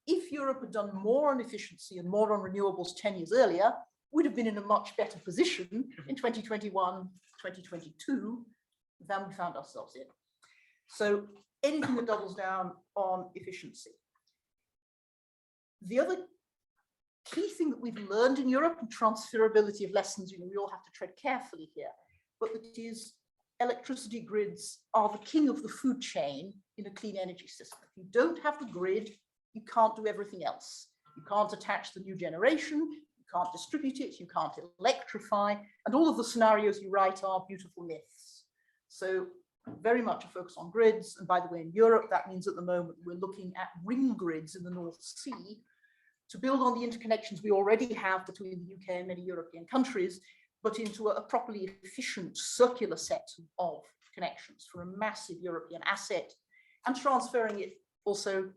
If Europe had done more on efficiency and more on renewables 10 years earlier, we'd have been in a much better position in 2021, 2022 than we found ourselves in. So anything that doubles down on efficiency. The other key thing that we've learned in Europe, and transferability of lessons, we all have to tread carefully here, but that is electricity grids are the king of the food chain in a clean energy system. If you don't have the grid, you can't do everything else. You can't attach the new generation, you can't distribute it, you can't electrify, and all of the scenarios you write are beautiful myths. So very much a focus on grids. And by the way, in Europe, that means at the moment we're looking at ring grids in the North Sea to build on the interconnections we already have between the UK and many European countries, but into a properly efficient circular set of connections for a massive European asset, and transferring it also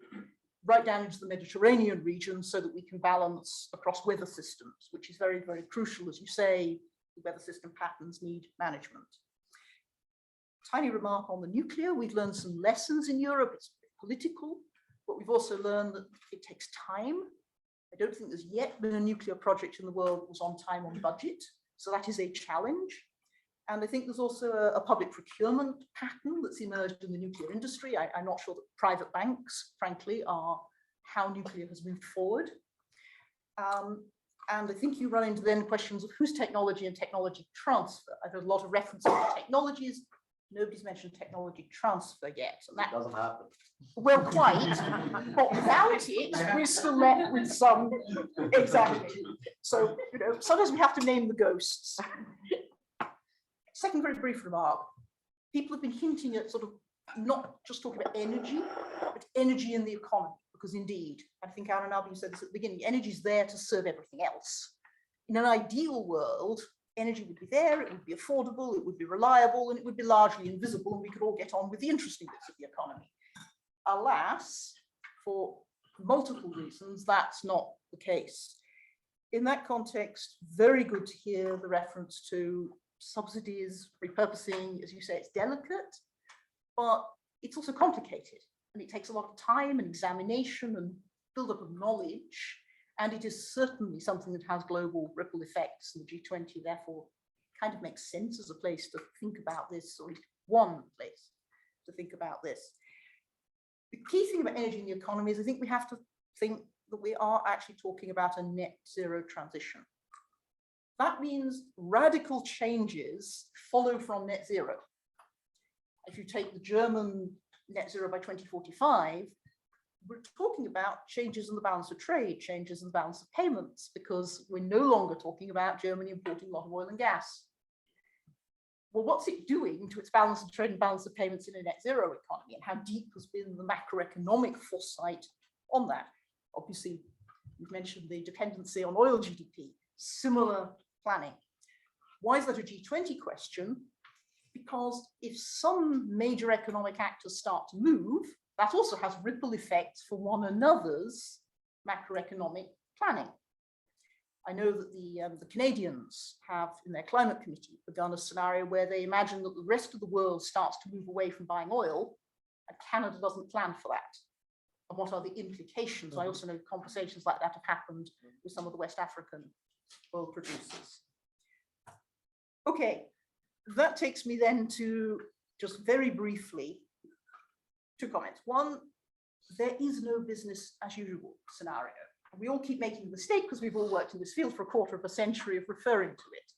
right down into the Mediterranean region so that we can balance across weather systems, which is very, very crucial. As you say, the weather system patterns need management. Tiny remark on the nuclear. We've learned some lessons in Europe. It's political, but we've also learned that it takes time. I don't think there's yet been a nuclear project in the world that was on time, on budget. So that is a challenge. And I think there's also a public procurement pattern that's emerged in the nuclear industry. I'm not sure that private banks, frankly, are how nuclear has moved forward. And I think you run into then questions of whose technology and technology transfer. I've heard a lot of references to technologies. Nobody's mentioned technology transfer yet. And that doesn't happen. Well, quite, but without it, we're still left with some, exactly. So, sometimes we have to name the ghosts. Second very brief remark. People have been hinting at sort of not just talking about energy, but energy in the economy, because indeed, I think Aaron Albion said this at the beginning, energy is there to serve everything else. In an ideal world, energy would be there, it would be affordable, it would be reliable, and it would be largely invisible, and we could all get on with the interesting bits of the economy. Alas, for multiple reasons, that's not the case. In that context, very good to hear the reference to subsidies, repurposing. As you say, it's delicate, but it's also complicated, and it takes a lot of time and examination and build-up of knowledge, and it is certainly something that has global ripple effects, and the G20 therefore kind of makes sense as a place to think about this, or at least one place to think about this. The key thing about energy in the economy is I think we have to think that we are actually talking about a net zero transition. That means radical changes follow from net zero. If you take the German net zero by 2045, we're talking about changes in the balance of trade, changes in the balance of payments, because we're no longer talking about Germany importing a lot of oil and gas. Well, what's it doing to its balance of trade and balance of payments in a net zero economy, and how deep has been the macroeconomic foresight on that? Obviously, you've mentioned the dependency on oil GDP, similar planning. Why is that a G20 question? Because if some major economic actors start to move, that also has ripple effects for one another's macroeconomic planning. I know that the Canadians have, in their climate committee, begun a scenario where they imagine that the rest of the world starts to move away from buying oil, and Canada doesn't plan for that. And what are the implications? I also know conversations like that have happened with some of the West African oil producers. Okay, that takes me then to just very briefly, two comments. One, there is no business as usual scenario. We all keep making the mistake because we've all worked in this field for a quarter of a century of referring to it.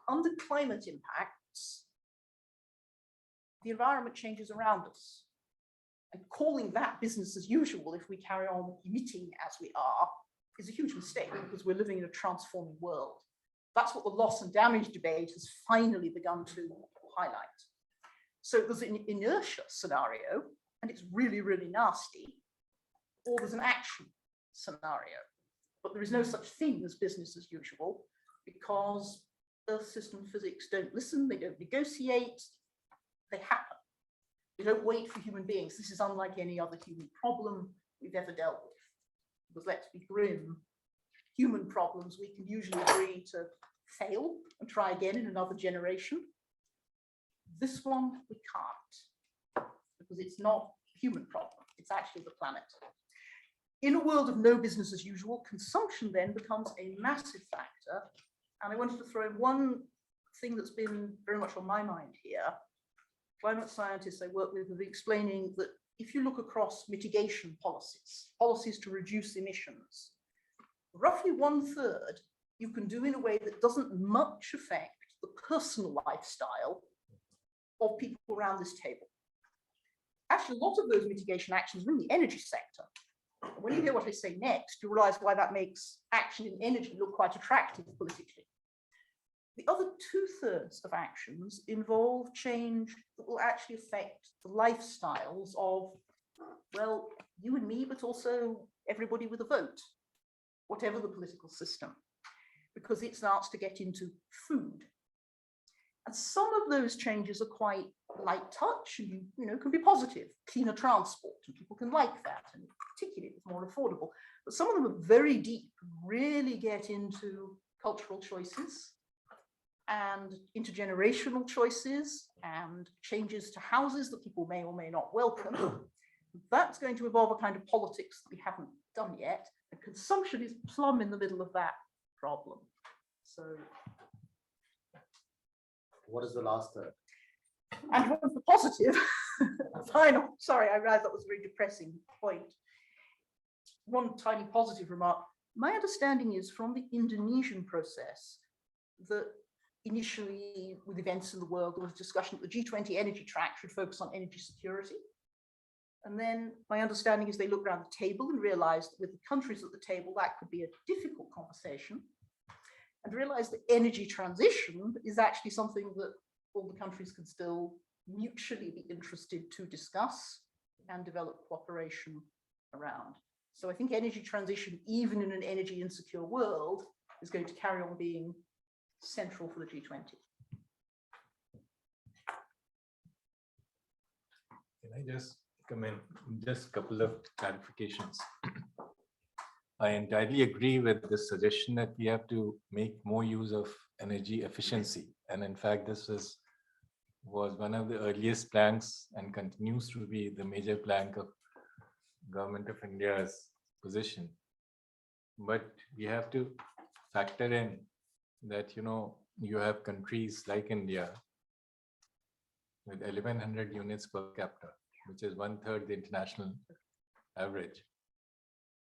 Under climate impacts, the environment changes around us. And calling that business as usual if we carry on emitting as we are is a huge mistake, because we're living in a transforming world. That's what the loss and damage debate has finally begun to highlight. So there's an inertia scenario, and it's really, really nasty, or there's an action scenario. But there is no such thing as business as usual, because Earth system physics don't listen, they don't negotiate, they happen. They don't wait for human beings. This is unlike any other human problem we've ever dealt with. Because let's be grim, human problems we can usually agree to fail and try again in another generation. This one we can't, because it's not a human problem, it's actually the planet. In a world of no business as usual, consumption then becomes a massive factor. And I wanted to throw in one thing that's been very much on my mind here. climate scientists I work with have been explaining that if you look across mitigation policies, policies to reduce emissions, roughly 1/3 you can do in a way that doesn't much affect the personal lifestyle of people around this table. Actually, a lot of those mitigation actions are in the energy sector. When you hear what I say next, you realize why that makes action in energy look quite attractive politically. The other 2/3 of actions involve change that will actually affect the lifestyles of, well, you and me, but also everybody with a vote, whatever the political system, because it starts to get into food. And some of those changes are quite light touch and can be positive, cleaner transport, and people can like that, and particularly it's more affordable. But some of them are very deep, really get into cultural choices and intergenerational choices and changes to houses that people may or may not welcome. That's going to involve a kind of politics that we haven't done yet. And consumption is plumb in the middle of that problem. So. What is the last third? And one for positive, final, sorry, I realized that was a very depressing point. One tiny positive remark. My understanding is from the Indonesian process that initially with events in the world, there was discussion that the G20 energy track should focus on energy security. And then my understanding is they looked around the table and realized that with the countries at the table, that could be a difficult conversation, and realized that energy transition is actually something that all the countries can still mutually be interested to discuss and develop cooperation around. So I think energy transition, even in an energy insecure world, is going to carry on being central for the G20. Can I just come in? Just a couple of clarifications. I entirely agree with the suggestion that we have to make more use of energy efficiency. And in fact, this was one of the earliest planks and continues to be the major plank of Government of India's position. But we have to factor in that, you have countries like India with 1,100 units per capita, which is 1/3 the international average.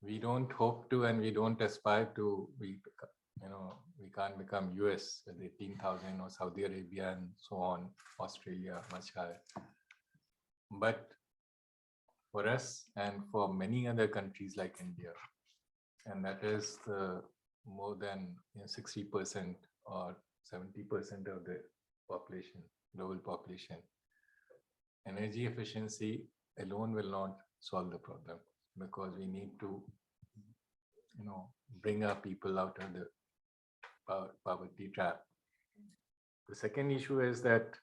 We don't hope to, and we don't aspire to, we can't become US with 18,000 or Saudi Arabia and so on, Australia much higher. But for us and for many other countries like India, and that is the more than 60% or 70% of the population, global population, energy efficiency alone will not solve the problem, because we need to, bring our people out of the poverty trap. The second issue is that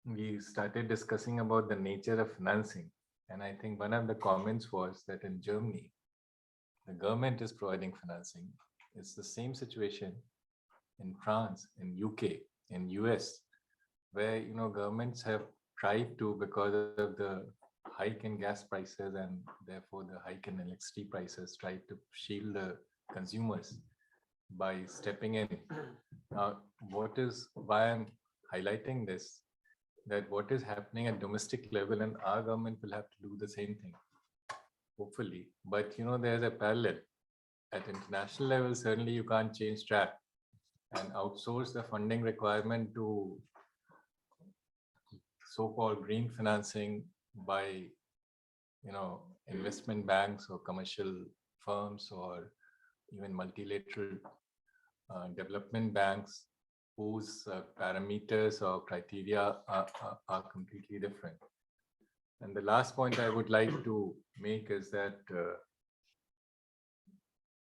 we started discussing about the nature of financing. And I think one of the comments was that in Germany, the government is providing financing. It's the same situation in France, in UK, in US, where, governments have tried to, because of the hike in gas prices and therefore the hike in electricity prices, tried to shield the consumers by stepping in. Now, why I'm highlighting this, that what is happening at domestic level, and our government will have to do the same thing, hopefully. But there's a parallel. At international level, certainly you can't change track and outsource the funding requirement to so-called green financing by investment banks or commercial firms or even multilateral development banks, whose parameters or criteria are completely different. And the last point I would like to make is that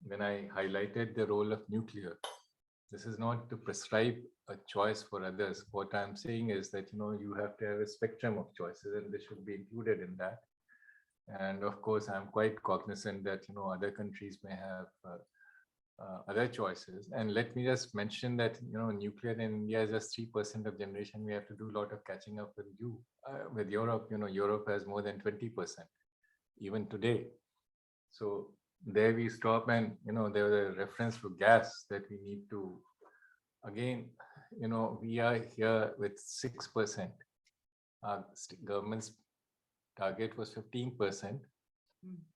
when I highlighted the role of nuclear, this is not to prescribe a choice for others. What I'm saying is that, you have to have a spectrum of choices, and this should be included in that. And of course, I'm quite cognizant that, other countries may have other choices. And let me just mention that, nuclear in India is just 3% of generation. We have to do a lot of catching up with Europe. Europe has more than 20%, even today. So there we stop, and, there was a reference to gas that we need to, again, we are here with 6%. Our government's target was 15%.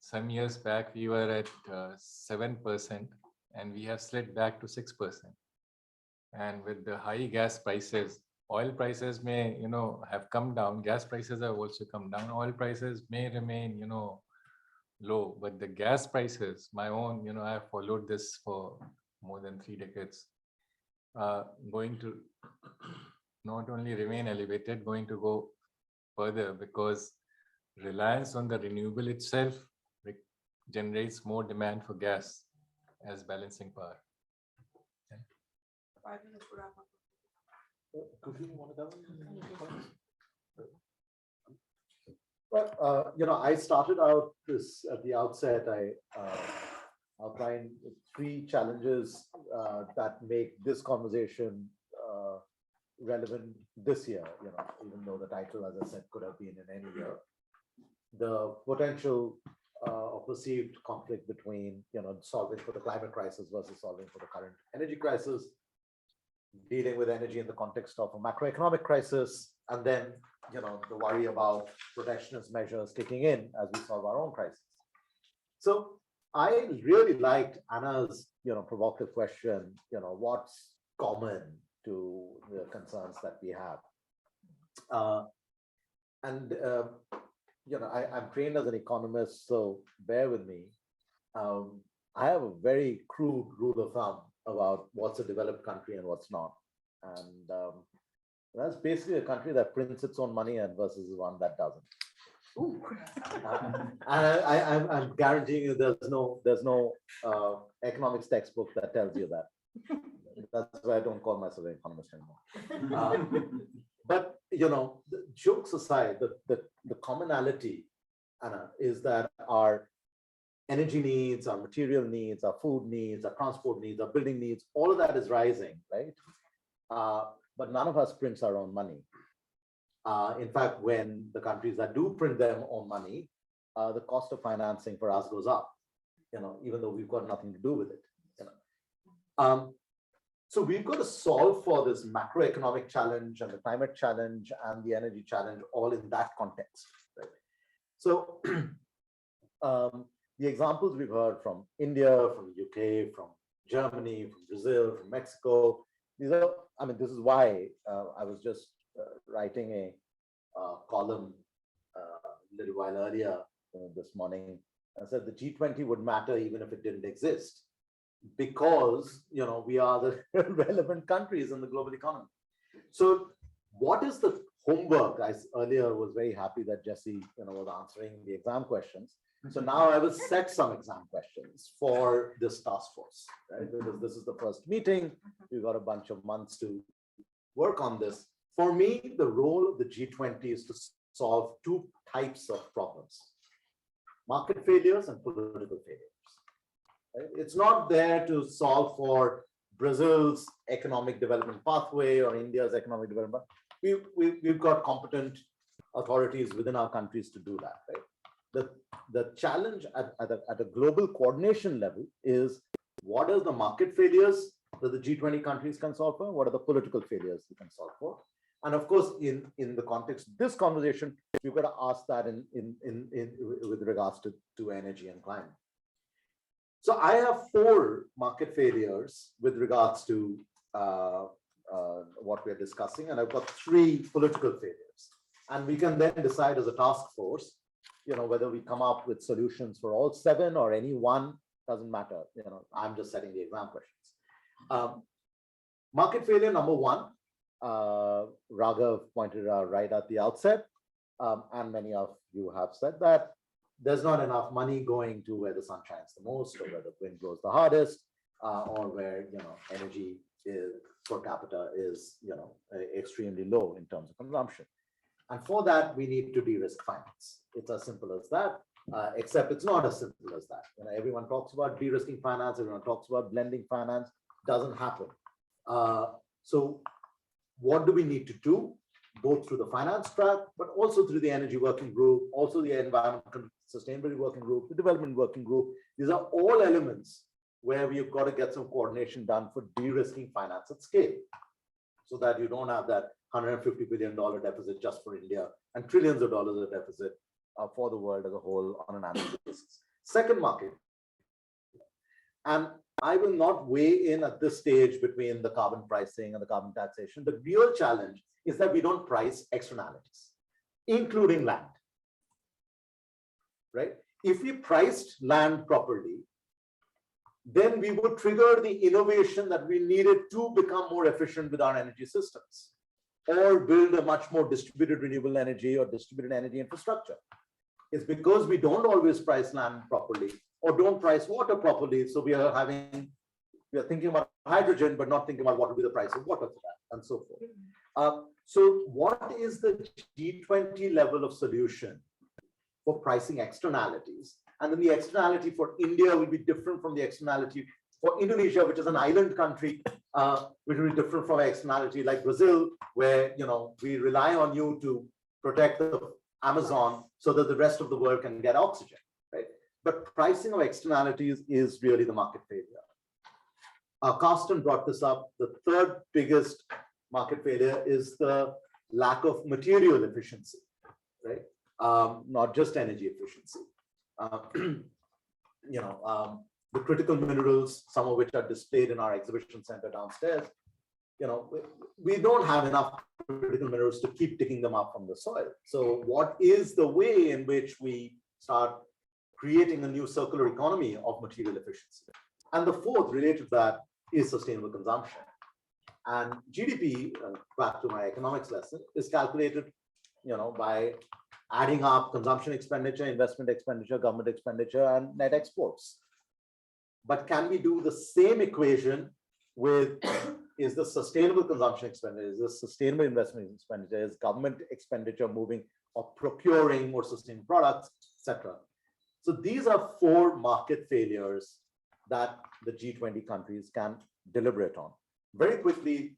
Some years back, we were at 7%, and we have slid back to 6%. And with the high gas prices, oil prices may, have come down. Gas prices have also come down. Oil prices may remain, low, but the gas prices, my own, I have followed this for more than 3 decades, going to not only remain elevated, going to go further, because reliance on the renewable itself generates more demand for gas as balancing power. Well, I started out this at the outset. I outlined 3 challenges that make this conversation relevant this year, even though the title, as I said, could have been in any year. The potential or perceived conflict between, solving for the climate crisis versus solving for the current energy crisis, dealing with energy in the context of a macroeconomic crisis, and then, the worry about protectionist measures kicking in as we solve our own crisis. So I really liked Anna's, provocative question, what's common to the concerns that we have. I'm trained as an economist, so bear with me. I have a very crude rule of thumb about what's a developed country and what's not. And that's basically a country that prints its own money and versus one that doesn't. And I'm guaranteeing you there's no economics textbook that tells you that. That's why I don't call myself an economist anymore. But jokes aside, the commonality, Anna, is that our energy needs, our material needs, our food needs, our transport needs, our building needs, all of that is rising, right? But none of us prints our own money. In fact, when the countries that do print their own money, the cost of financing for us goes up, even though we've got nothing to do with it. So we've got to solve for this macroeconomic challenge and the climate challenge and the energy challenge all in that context, right? So the examples we've heard from India, from the UK, from Germany, from Brazil, from Mexico, this is why I was just writing a column a little while earlier this morning. I said the G20 would matter even if it didn't exist, because we are the relevant countries in the global economy. So what is the homework? I earlier was very happy that Jesse was answering the exam questions. So now I will set some exam questions for this task force, right? Because this is the first meeting. We've got a bunch of months to work on this. For me, the role of the G20 is to solve 2 types of problems: market failures and political failures. Right? It's not there to solve for Brazil's economic development pathway or India's economic development. We've got competent authorities within our countries to do that, right? The challenge at a global coordination level is, what are the market failures that the G20 countries can solve for? What are the political failures we can solve for? And of course, in the context of this conversation, we've got to ask that with regards to energy and climate. So I have 4 market failures with regards to what we're discussing, and I've got 3 political failures. And we can then decide as a task force, whether we come up with solutions for all 7 or any one, doesn't matter. I'm just setting the exam questions. Market failure number 1, Raghav pointed out right at the outset, and many of you have said that there's not enough money going to where the sun shines the most, or where the wind blows the hardest, or where energy per capita is extremely low in terms of consumption. And for that, we need to de-risk finance. It's as simple as that, except it's not as simple as that. Everyone talks about de-risking finance, everyone talks about blending finance, doesn't happen. So what do we need to do, both through the finance track, but also through the energy working group, also the environmental sustainability working group, the development working group? These are all elements where we've got to get some coordination done for de-risking finance at scale. so that you don't have that $150 billion deficit just for India and trillions of dollars of deficit for the world as a whole on an annual basis. Second market, and I will not weigh in at this stage between the carbon pricing and the carbon taxation. The real challenge is that we don't price externalities, including land, right? If we priced land properly, then we would trigger the innovation that we needed to become more efficient with our energy systems, or build a much more distributed renewable energy or distributed energy infrastructure. It's because we don't always price land properly or don't price water properly. So we are thinking about hydrogen, but not thinking about what will be the price of water for that, and so forth. So what is the G20 level of solution for pricing externalities? And then the externality for India will be different from the externality for Indonesia, which is an island country, which will be different from an externality like Brazil, where we rely on you to protect the Amazon so that the rest of the world can get oxygen, right? But pricing of externalities is really the market failure. Carsten brought this up. The third biggest market failure is the lack of material efficiency, right? Not just energy efficiency. The critical minerals, some of which are displayed in our exhibition center downstairs, we don't have enough critical minerals to keep digging them up from the soil. So what is the way in which we start creating a new circular economy of material efficiency? And the fourth related to that is sustainable consumption. And GDP, back to my economics lesson, is calculated by adding up consumption expenditure, investment expenditure, government expenditure, and net exports. But can we do the same equation with, is the sustainable consumption expenditure, is the sustainable investment expenditure, is government expenditure moving or procuring more sustainable products, etc. So these are four market failures that the G20 countries can deliberate on. Very quickly,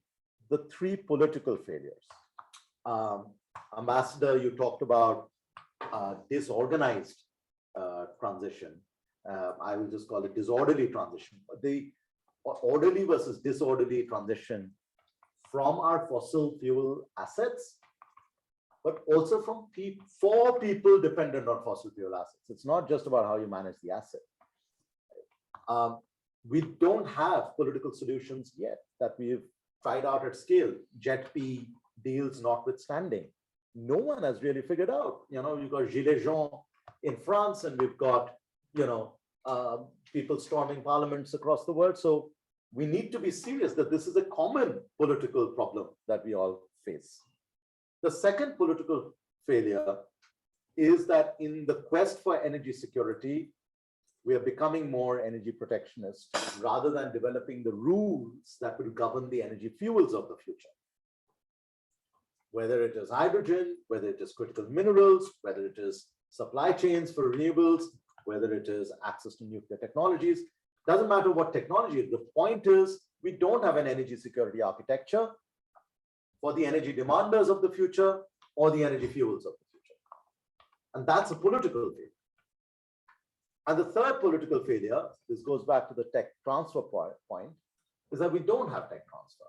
the three political failures. Ambassador, you talked about disorganized transition. I will just call it disorderly transition. The orderly versus disorderly transition from our fossil fuel assets, but also from for people dependent on fossil fuel assets. It's not just about how you manage the asset. We don't have political solutions yet that we've tried out at scale, JETP deals notwithstanding. No one has really figured out. You've got Gilets jaunes in France, and we've got, people storming parliaments across the world. So we need to be serious that this is a common political problem that we all face. The second political failure is that in the quest for energy security, we are becoming more energy protectionist rather than developing the rules that will govern the energy fuels of the future. Whether it is hydrogen, whether it is critical minerals, whether it is supply chains for renewables, whether it is access to nuclear technologies, doesn't matter what technology. The point is, we don't have an energy security architecture for the energy demanders of the future or the energy fuels of the future. And that's a political failure. And the third political failure, this goes back to the tech transfer point, is that we don't have tech transfer.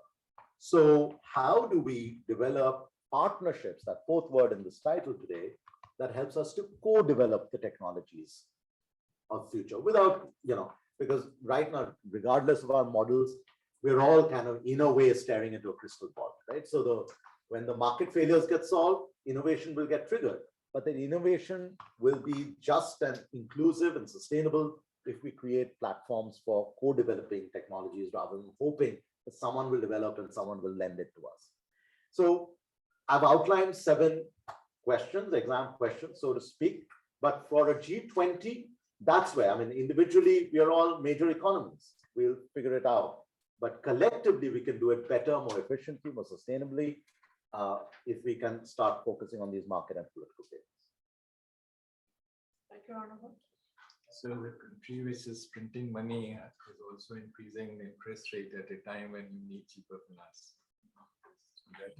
So how do we develop partnerships, that fourth word in this title today, that helps us to co-develop the technologies of future without, because right now, regardless of our models, we're all kind of in a way staring into a crystal ball, right? So when the market failures get solved, innovation will get triggered. But the innovation will be just and inclusive and sustainable if we create platforms for co-developing technologies rather than hoping that someone will develop and someone will lend it to us. So I've outlined 7 questions, exam questions, so to speak. But for a G20, that's where, individually, we are all major economies. We'll figure it out. But collectively, we can do it better, more efficiently, more sustainably, if we can start focusing on these market and political failures. Thank you, Honorable. So the country which is printing money is also increasing the interest rate at a time when you need cheaper finance.